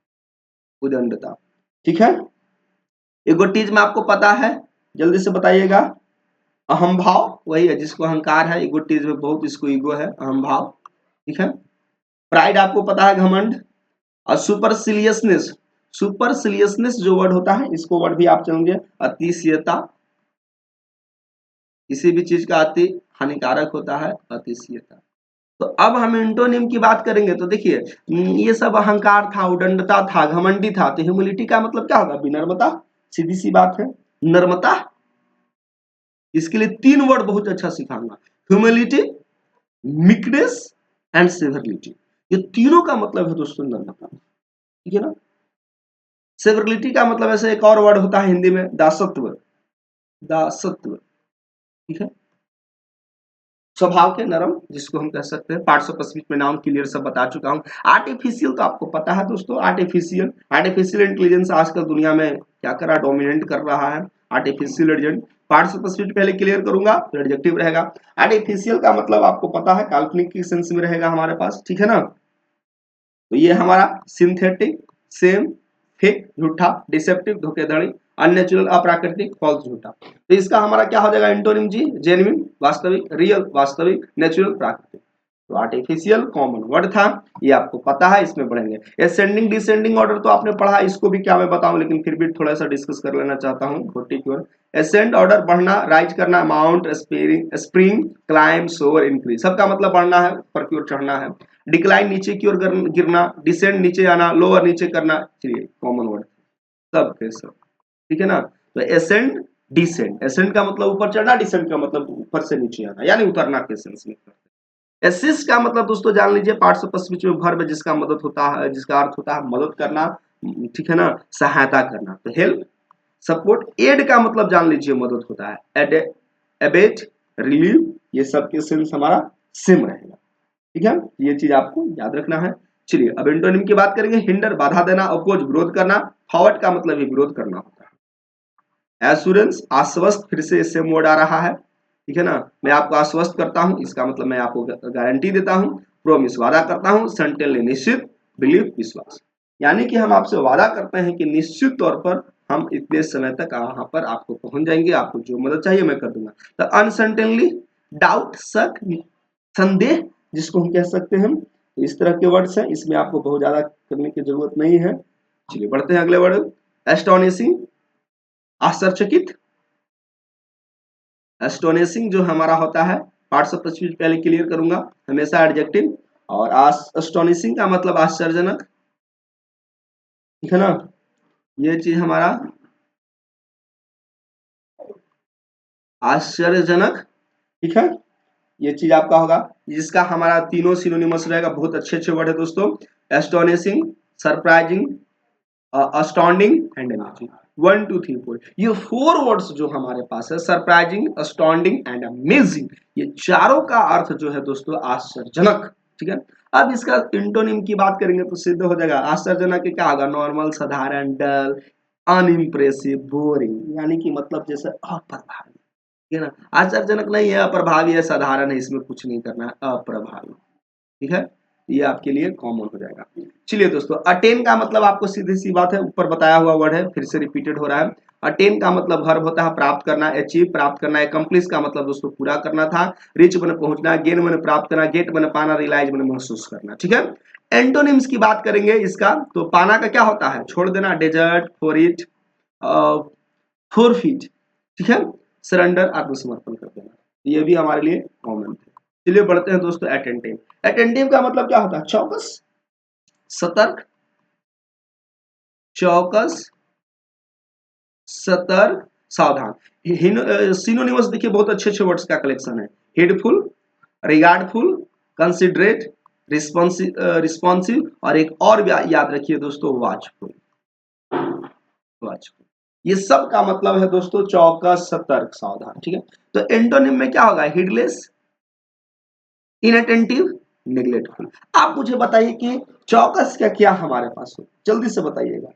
उदंडता, ठीक है। इगोटिज्म आपको पता है, जल्दी से बताइएगा। अहम भाव वही है जिसको अहंकार है, इगोटिज्म बहुत इसको ईगो है, अहम भाव, ठीक है। प्राइड आपको पता है, घमंड। और सुपरसिलियसनेस, सुपरसिलियसनेस जो वर्ड होता है, इसको वर्ड भी आप चलेंगे, अतिशयता, किसी भी चीज का अति हानिकारक होता है, अतिशयता। तो अब हम इंटोनिम की बात करेंगे तो देखिए ये सब अहंकार था, उदंडता था, घमंडी था, तो ह्यूमिलिटी का मतलब क्या होगा? विनम्रता। सीधी सी बात है, नर्मता। इसके लिए 3 वर्ड बहुत अच्छा सिखाऊंगा, ह्यूमिलिटी, मीकनेस एंड सेवरिलिटी। ये तीनों का मतलब है दोस्तों नर्मता, ठीक है ना। सेवरिलिटी का मतलब ऐसे एक और वर्ड होता है हिंदी में, दासत्व। दासत्व, ठीक है। स्वभाव के नरम, जिसको हम कह सकते हैं। पार्ट्स ऑफ स्पीच में नाउन क्लियर सब बता चुका हूं। आर्टिफिशियल तो आपको पता है दोस्तों, आर्टिफिशियल आर्टिफिशियल इंटेलिजेंस आजकल दुनिया में क्या कर रहा है? डोमिनेट कर रहा है artificial agent. Parts of speech पहले क्लियर करूंगा, तो एडजेक्टिव रहेगा। आर्टिफिशियल का मतलब आपको पता है, काल्पनिक की सेंस में रहेगा हमारे पास, ठीक है ना। तो ये हमारा सिंथेटिक, सेम, फेक झूठा, डिसेप्टिव धोखेधड़ी, अननेचुरल अप्राकृतिक, फॉल्स झूठा। तो इसका हमारा क्या हो जाएगा एंटोनिम जी? जेन्युइन वास्तविक, रियल वास्तविक, नेचुरल प्राकृतिक। तो आर्टिफिशियल कॉमन वर्ड था, ये आपको पता है, इसमें बढ़ेंगे। असेंडिंग डिसेंडिंग ऑर्डर तो आपने पढ़ा, इसको भी क्या मैं बताऊं, लेकिन फिर भी थोड़ा सा डिस्कस कर लेना चाहता हूं। पर्टिकुलर असेंड ऑर्डर, बढ़ना, राइज करना, mount, spring, climb, soar, increase, सबका मतलब बढ़ना है, ऊपर की ओर चढ़ना है। डिक्लाइन नीचे की ओर गिरना, डिसेंड नीचे आना, लोअर नीचे करना, चलिए कॉमन वर्ड सब के सब, ठीक है ना। तो एसेंड डिसेंड, एसेंड का मतलब ऊपर चढ़ना, डिसेंड का मतलब ऊपर से नीचे आना, यानी उतरना के सेंस में। असिस्ट का मतलब दोस्तों जान लीजिए, पार्ट्स ऑफ स्पीच में वर्ब जिसका मदद होता है, जिसका अर्थ होता है मदद करना, ठीक है ना, सहायता करना। तो हेल्प, सपोर्ट। एड का मतलब जान लीजिए मदद होता है, एड, एबेट, रिलीव, ये सब के सेंस हमारा सेम रहेगा, ठीक है। ये चीज आपको याद रखना है। चलिए अब एंटोनिम की बात करेंगे। हिंडर, बाधा देना, अपोज, विरोध करना। फॉरवर्ड का मतलब ही विरोध करना होता है। एश्योरेंस, आश्वस्त, फिर से इससे मोड आ रहा है, ठीक है ना। मैं आपको आश्वस्त करता हूं, इसका मतलब मैं आपको गारंटी देता हूं। प्रोमिस, वादा करता हूं। सर्टेनली, निश्चित। बिलीव, विश्वास, यानी कि हम आपसे वादा करते हैं कि निश्चित तौर पर हम इतने समय तक वहां पर आपको पहुंच जाएंगे, आपको जो मदद चाहिए मैं कर दूंगा। तो अनसर्टेनली, डाउट, शक, संदेह, जिसको हम कह सकते हैं। तो इस तरह के वर्ड्स हैं, इसमें आपको बहुत ज्यादा करने की जरूरत नहीं है। चलिए बढ़ते हैं अगले वर्ड। एस्टोनिशिंग, आश्चर्यचकित। एस्टोनिशिंग जो हमारा होता है, पार्ट्स ऑफ स्पीच पहले क्लियर करूंगा, हमेशा एडजेक्टिव। और एस्टोनिशिंग का मतलब आश्चर्यजनक, ठीक है ना। ये चीज हमारा आश्चर्यजनक, ठीक है। ये चीज आपका होगा, जिसका हमारा तीनों सिनोनिमस रहेगा। बहुत अच्छे अच्छे वर्ड है दोस्तों। Astonishing, surprising, astounding and amazing. 1 2 3 4, ये 4 वर्ड्स जो हमारे पास है, सरप्राइजिंग, अस्टॉन्डिंग एंड अमेजिंग, ये चारों का अर्थ जो है दोस्तों आश्चर्यजनक, ठीक है। अब इसका इंटोनिम की बात करेंगे तो सिद्ध हो जाएगा। आश्चर्यजनक क्या होगा? नॉर्मल, साधारण, डल, अनइम्प्रेसिव, बोरिंग, यानी कि मतलब जैसे अप्रभावी, ठीक है ना। आश्चर्यजनक नहीं है, अप्रभावी है, साधारण है, इसमें कुछ नहीं करना है, अप्रभावी, ठीक है। ये आपके लिए कॉमन हो जाएगा। चलिए दोस्तों, अटेन का मतलब आपको सीधी सी बात है, ऊपर बताया हुआ वर्ड है, फिर से रिपीटेड हो रहा है। अटेन का मतलब वर्ब होता है प्राप्त करना, अचीव प्राप्त करना। एकम्प्लिश का मतलब दोस्तों पूरा करना था। रिच बने पहुंचना, गेन बने प्राप्त करना, गेट बने पाना, रियलाइज बने महसूस करना, ठीक है। एंटोनिम्स की बात करेंगे इसका, तो पाना का क्या होता है? छोड़ देना, डेजर्ट, फॉर इट, फोरफीट, ठीक है। सरेंडर, आत्मसमर्पण कर देना, ये भी हमारे लिए कॉमन है। चलिए बढ़ते हैं दोस्तों। अटेंटिव, अटेंटिव का मतलब क्या होता है? चौकस, सतर्क, चौकस, सतर्क, सावधान। सिनोनिमस देखिए, बहुत अच्छे अच्छे वर्ड्स का कलेक्शन है। हेडफुल, रिगार्डफुल, कंसिडरेट, रिस्पॉन्सिव, और एक और याद रखिए दोस्तों, वॉचफुल। वॉचफुल, ये सब का मतलब है दोस्तों चौकस, सतर्क, सावधान, ठीक है। तो एंटोनिम में क्या होगा? Heedless, inattentive, neglectful. आप मुझे बताइए कि चौकस का क्या हमारे पास हो, जल्दी से बताइएगा।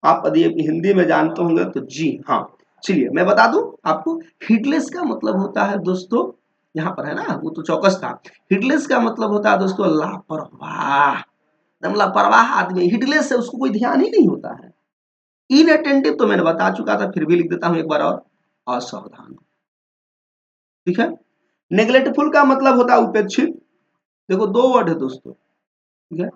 आप यदि हिंदी में जानते होंगे तो जी हाँ। चलिए मैं बता दूं आपको, हिडलेस का मतलब होता है दोस्तों, यहाँ पर है ना, वो तो चौकस था। हिडलेस का मतलब होता है दोस्तों लापरवाह, एकदम लापरवाह आदमी। हिडलेस है, उसको कोई ध्यान ही नहीं होता है। इनअटेंटिव तो मैंने बता चुका था, फिर भी लिख देता हूं एक बार और, असावधान, ठीक है। नेग्लेक्टफुल का मतलब होता है उपेक्षित। देखो दो वर्ड है दोस्तों, ठीक है,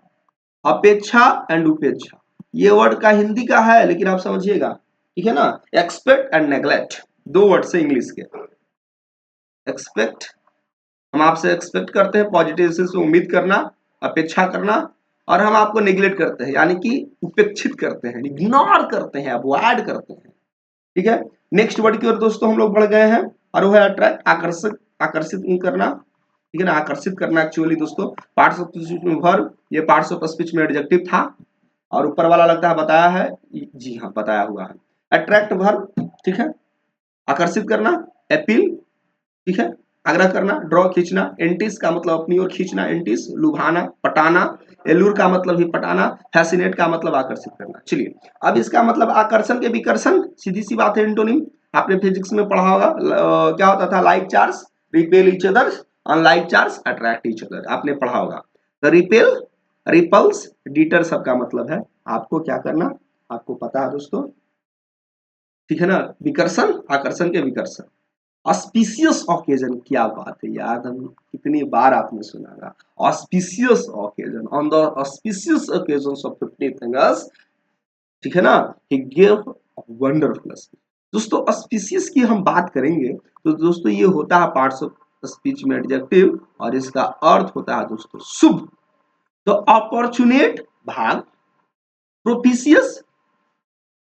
अपेक्षा एंड उपेक्षा। ये वर्ड का हिंदी का है, लेकिन आप समझिएगा, ठीक है ना। एक्सपेक्ट एंड नेग्लेक्ट, दो वर्ड से इंग्लिश के। एक्सपेक्ट हम आपसे एक्सपेक्ट करते हैं, पॉजिटिव से उम्मीद करना, अपेक्षा करना, और हम आपको निग्लेक्ट करते हैं, यानी कि उपेक्षित करते हैं, इग्नोर करते हैं, अवॉइड करते हैं। ठीक है, नेक्स्ट वर्ड की ओर दोस्तों हम लोग बढ़ गए हैं, और वो है अट्रैक्ट, आकर्षक, आकर्षित करना। ठीक है ना, आकर्षित करना एक्चुअली दोस्तों पार्ट्स ऑफ स्पीच में वर्ब, ये पार्ट्स ऑफ स्पीच में एडजेक्टिव था, और ऊपर वाला लगता है बताया है, जी हाँ बताया हुआ है। अट्रैक्ट वर्ब, ठीक है, आकर्षित करना, अपील, ठीक है, आग्रह करना, ड्रॉ खींचना, एंटिस का मतलब अपनी ओर खींचना, एंटिस लुभाना, पटाना, एलूर का मतलब ही पटाना, फैसिनेट का मतलब आकर्षित करना। चलिए अब इसका मतलब आकर्षण के विकर्षण, सीधी सी बात है, एंटोनिम आपने फिजिक्स में पढ़ा होगा, क्या होता था, like charge repel each other, unlike charge attract each other, आपने पढ़ा होगा। तो रिपेल, रिपल्स, डिटर सबका मतलब है आपको क्या करना, आपको पता है दोस्तों, ठीक है ना, विकर्षण, आकर्षण के विकर्षण। ऑस्पिशियस ऑकेजन, क्या बात है यार, हम कितनी बार आपने सुना था, auspicious occasion, on the auspicious occasions of 15th अगस्त, ठीक है ना, ही गिव वंडरफुल स्पीच। दोस्तों ऑस्पिशियस की हम बात करेंगे तो दोस्तों ये होता है पार्ट्स ऑफ स्पीच में एडजेक्टिव, और इसका अर्थ होता है दोस्तों शुभ। तो अपॉर्चुनेट भाग, प्रोपिशियस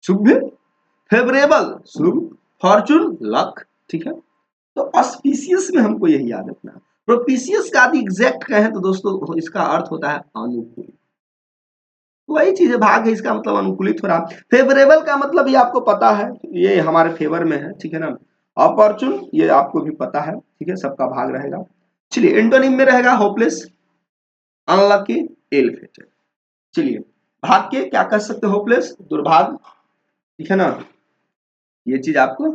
शुभ, फेवरेबल शुभ, फॉर्चून लक, ठीक है। तो ऑस्पिशियस में हमको यही याद रखना है। प्रोपिशियस का यदि एग्जैक्ट कहें तो दोस्तों इसका अर्थ होता है अनुकूल, वही चीज है, भाग है, इसका मतलब अनुकूलित हो रहा। फेवरेबल का मतलब ये आपको पता है, ये हमारे फेवर में है, ठीक है ना। अपॉर्चुन ये आपको भी पता है, ठीक है, सबका भाग रहेगा। चलिए एंटोनिम में रहेगा होपलेस, अनलकी, इल फेटेड। चलिए भाग के क्या कर सकते, होपलेस दुर्भाग्य, ठीक है ना, ये चीज आपको,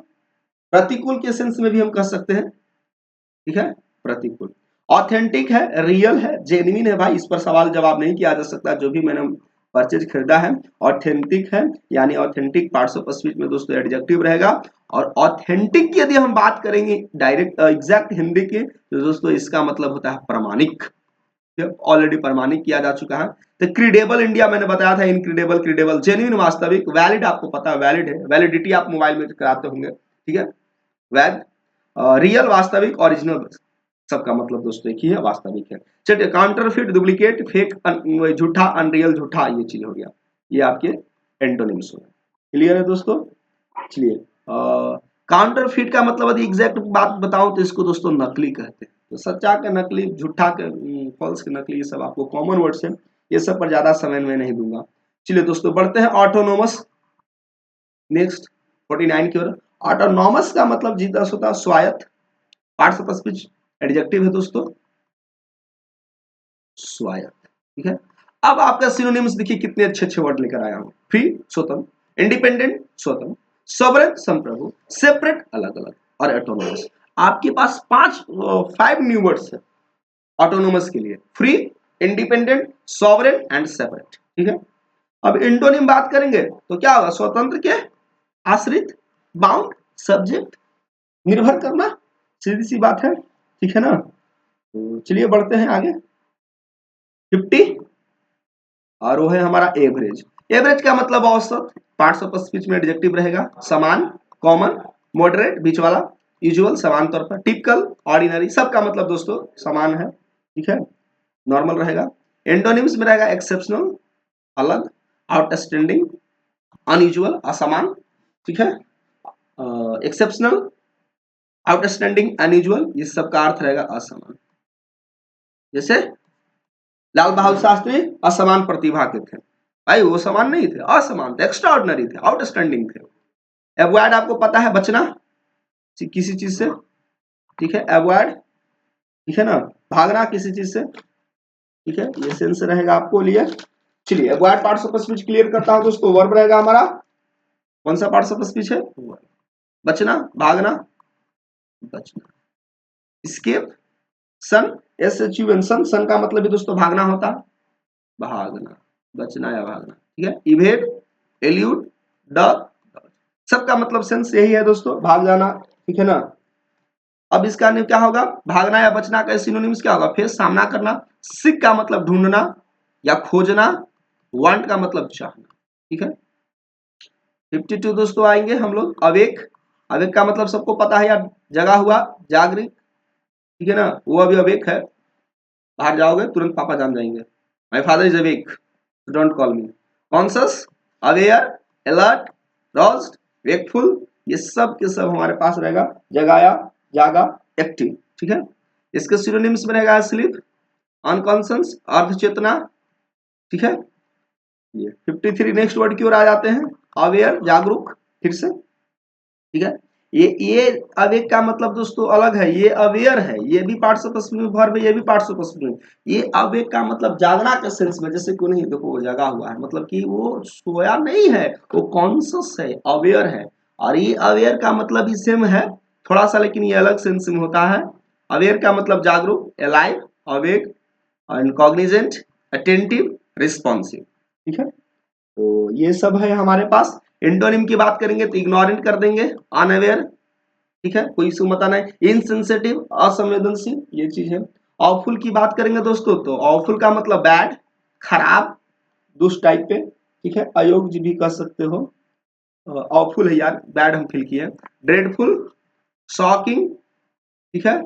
प्रतिकूल के सेंस में भी हम कह सकते हैं, ठीक है, प्रतिकूल। ऑथेंटिक है, रियल है, जेन्युइन है, भाई इस पर सवाल जवाब नहीं किया जा सकता, जो भी मैंने परचेज खरीदा है ऑथेंटिक है, यानी ऑथेंटिक पार्ट्स ऑफ स्पीच में दोस्तों एडजेक्टिव रहेगा। और ऑथेंटिक की यदि हम बात करेंगे डायरेक्ट एग्जैक्ट हिंदी के, तो दोस्तों इसका मतलब होता है प्रामाणिक, ऑलरेडी प्रमाणित किया जा चुका है। तो क्रीडेबल इंडिया मैंने बताया था, इनक्रीडेबल, क्रीडेबल, जेन्युइन, वास्तविक, वैलिड आपको पता है, वैलिड है, वैलिडिटी आप मोबाइल में कराते होंगे, ठीक है, वैध, रियल वास्तविक, ओरिजिनल, सबका मतलब दोस्तों एक ही है, वास्तविक है। चलिए काउंटरफिट, डुप्लीकेट, फेक, झूठा, अनरियल, झूठा, ये चीज हो गया, ये आपके एंटोनिम्स हो गए। क्लियर है दोस्तों। चलिए काउंटरफिट का मतलब यदि एग्जैक्ट बात बताऊं तो इसको दोस्तों नकली कहते हैं। तो सच्चा के नकली, झूठा के फॉल्स के नकली, ये सब आपको कॉमन वर्ड्स है, ये सब पर ज्यादा समय में नहीं दूंगा। चलिए दोस्तों बढ़ते हैं ऑटोनोमस, नेक्स्ट 49 की ओर। ऑटोनॉमस का मतलब जी दस होता है स्वायत्त, पार्ट्स ऑफ स्पीच एडजेक्टिव है दोस्तों, स्वायत्त, ठीक है। अब आपका सिनोनिम्स देखिए कितने अच्छे अच्छे वर्ड लेकर आया हूं, फ्री स्वतंत्र, इंडिपेंडेंट स्वतंत्र, सॉवरेन संप्रभु, सेपरेट अलग अलग, और ऑटोनोमस। आपके पास 5 न्यू वर्ड्स है ऑटोनोमस के लिए, free, independent, sovereign and separate, ठीक है। अब इंटोनिम बात करेंगे तो क्या होगा, स्वतंत्र के, आश्रित, बाउंड, सब्जेक्ट, निर्भर करना, सीधी सी बात है, ठीक है ना। तो चलिए बढ़ते हैं आगे, 50, और वो है हमारा एवरेज। एवरेज का मतलब औसत, पार्ट्स ऑफ स्पीच में एडजेक्टिव रहेगा, समान, कॉमन, मॉडरेट बीच वाला, यूजुअल समान तौर पर, टिपिकल, ऑर्डिनरी, सबका मतलब दोस्तों समान है, ठीक है, नॉर्मल रहेगा। एंटोनिम्स में रहेगा एक्सेप्शनल अलग, आउटस्टैंडिंग अनयूजुअल असामान, ठीक है, एक्सेप्शनल, आउटस्टैंडिंग, अनयूजुअल, ये सबका अर्थ रहेगा असमान। जैसे लाल बहादुर शास्त्री असमान प्रतिभा के थे, भाई वो समान नहीं थे, असमान थे, एक्स्ट्राऑर्डिनरी थे, आउटस्टैंडिंग थे। अवॉइड आपको पता है, बचना किसी चीज से, ठीक है, अवॉइड, ठीक है ना, भागना किसी चीज से, ठीक है, ये सेंस रहेगा आपको लिए। चलिए avoid parts of speech clear करता हूं दोस्तों, वर्ब रहेगा हमारा, कौन सा पार्ट्स ऑफ स्पीच है, बचना, भागना, बचना, स्केप, सन, SHUN, सन का मतलब भी दोस्तों भागना होता, भागना, बचना या भागना, ठीक है, इवेड, एल्यूड, डॉग, सबका मतलब सेंस यही है दोस्तों, भाग जाना, ठीक है ना। अब इसका क्या होगा, भागना या बचना का सिनोनिम्स क्या होगा, फेस, सामना करना, सीक का मतलब ढूंढना या खोजना, वांट का मतलब चाहना, ठीक है। 52 दोस्तों आएंगे हम लोग, अवेक, अवेक का मतलब सबको पता है यार, जगा हुआ, जागृत, ठीक है ना, वो अभी अवेक है। बाहर जाओगे तुरंत पापा जान जाएंगे, my father is awake, don't call me. Conscious, aware, alert, roused, wakeful, ये सब के सब हमारे पास रहेगा। जगाया, जागा, एक्टिव। ठीक है, इसके सिनोनिम्स में रहेगा स्लीप, अनकॉन्शियस, अर्ध चेतना। ठीक है, ये 53 नेक्स्ट वर्ड की ओर आ जाते हैं। अवेयर, जागरूक, फिर से। ठीक है, ये अवेक का मतलब दोस्तों अलग है, ये अवेयर है, ये भी पार्ट्स ऑफ स्पीच वर्ब है, ये भी पार्ट्स ऑफ स्पीच। ये अवेक का मतलब जागना के सेंस में, जैसे कोई नहीं देखो वो जगा हुआ है, मतलब कि वो सोया नहीं है, वो कॉन्शियस है, अवेयर है। और ये अवेयर का मतलब ही सेम है थोड़ा सा, लेकिन ये अलग सेंस में होता है। अवेयर का मतलब जागरूक, alive, awake, Cognizant, attentive, responsive. ठीक है, तो ये सब है हमारे पास। एंटोनिम की बात करेंगे तो इग्नोरेंट कर देंगे, अनअवेयर। ठीक है, कोई इशू मत आना है। इनसेंसिटिव, असंवेदनशील, ये चीज है। ऑफुल की बात करेंगे दोस्तों तो ऑफुल का मतलब बैड, खराब, दुष्ट टाइप पे। ठीक है, अयोग्य भी कह सकते हो। ऑफुल है यार, बैड हम फील किए। Dreadful, shocking. ठीक है,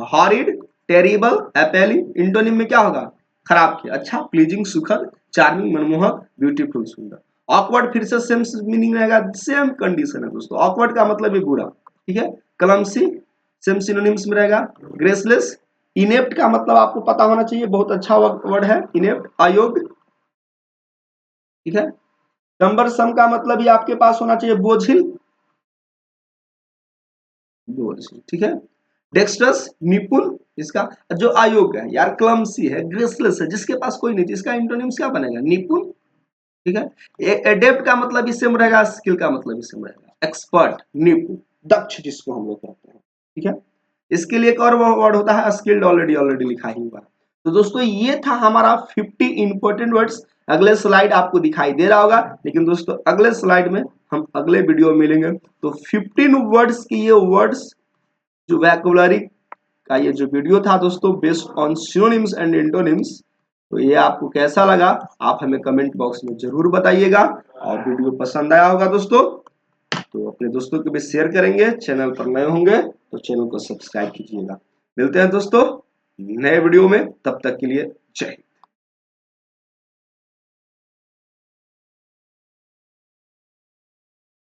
हॉरिड, टेरिबल, एपेलिंग। इंटोनिम में क्या होगा, खराब किया, अच्छा, प्लीजिंग, सुखद, चार्मिंग, मनमोहक, ब्यूटीफुल, सुंदर। ऑकवर्ड फिर से सेम मीनिंग रहेगा, सेम कंडीशन है दोस्तों। ऑकवर्ड का मतलब भी बुरा। ठीक है, क्लमसी, सेम सिनोनिम्स में रहेगा। ग्रेसलेस, इनेप्ट का मतलब आपको पता होना चाहिए, बहुत अच्छा वर्ड है इनेप्ट, अयोग्य। ठीक है, कम्बरसम का मतलब भी आपके पास होना चाहिए, बोझिल, बोझिल। ठीक है, डेक्स्ट्रस, निपुण, इसका जो अयोग्य है यार, क्लमसी है, ग्रेसलेस है, जिसके पास कोई नहीं, इसका इंटोनिम्स क्या बनेगा, निपुण। ठीक है, एडेप्ट का मतलब इससे रहेगा, स्किल का मतलब इससे रहेगा, एक्सपर्ट, निपुण, दक्ष जिसको हम लोग कहते हैं। ठीक है, इसके लिए एक और वर्ड होता है स्किल्ड, ऑलरेडी ऑलरेडी लिखा ही हुआ। तो दोस्तों ये था हमारा 50 इंपॉर्टेंट वर्ड्स। अगले स्लाइड आपको दिखाई दे रहा होगा, लेकिन दोस्तों अगले स्लाइड में हम अगले वीडियो में मिलेंगे। तो 15 वर्ड्स की ये वर्ड्स जो वैक्युलरी का ये जो वीडियो था दोस्तों, based on synonyms and antonyms, तो ये आपको कैसा लगा आप हमें कमेंट बॉक्स में जरूर बताइएगा। और वीडियो पसंद आया होगा दोस्तों तो अपने दोस्तों के भी शेयर करेंगे। चैनल पर नए होंगे तो चैनल को सब्सक्राइब कीजिएगा। मिलते हैं दोस्तों नए वीडियो में, तब तक के लिए जय हिंद।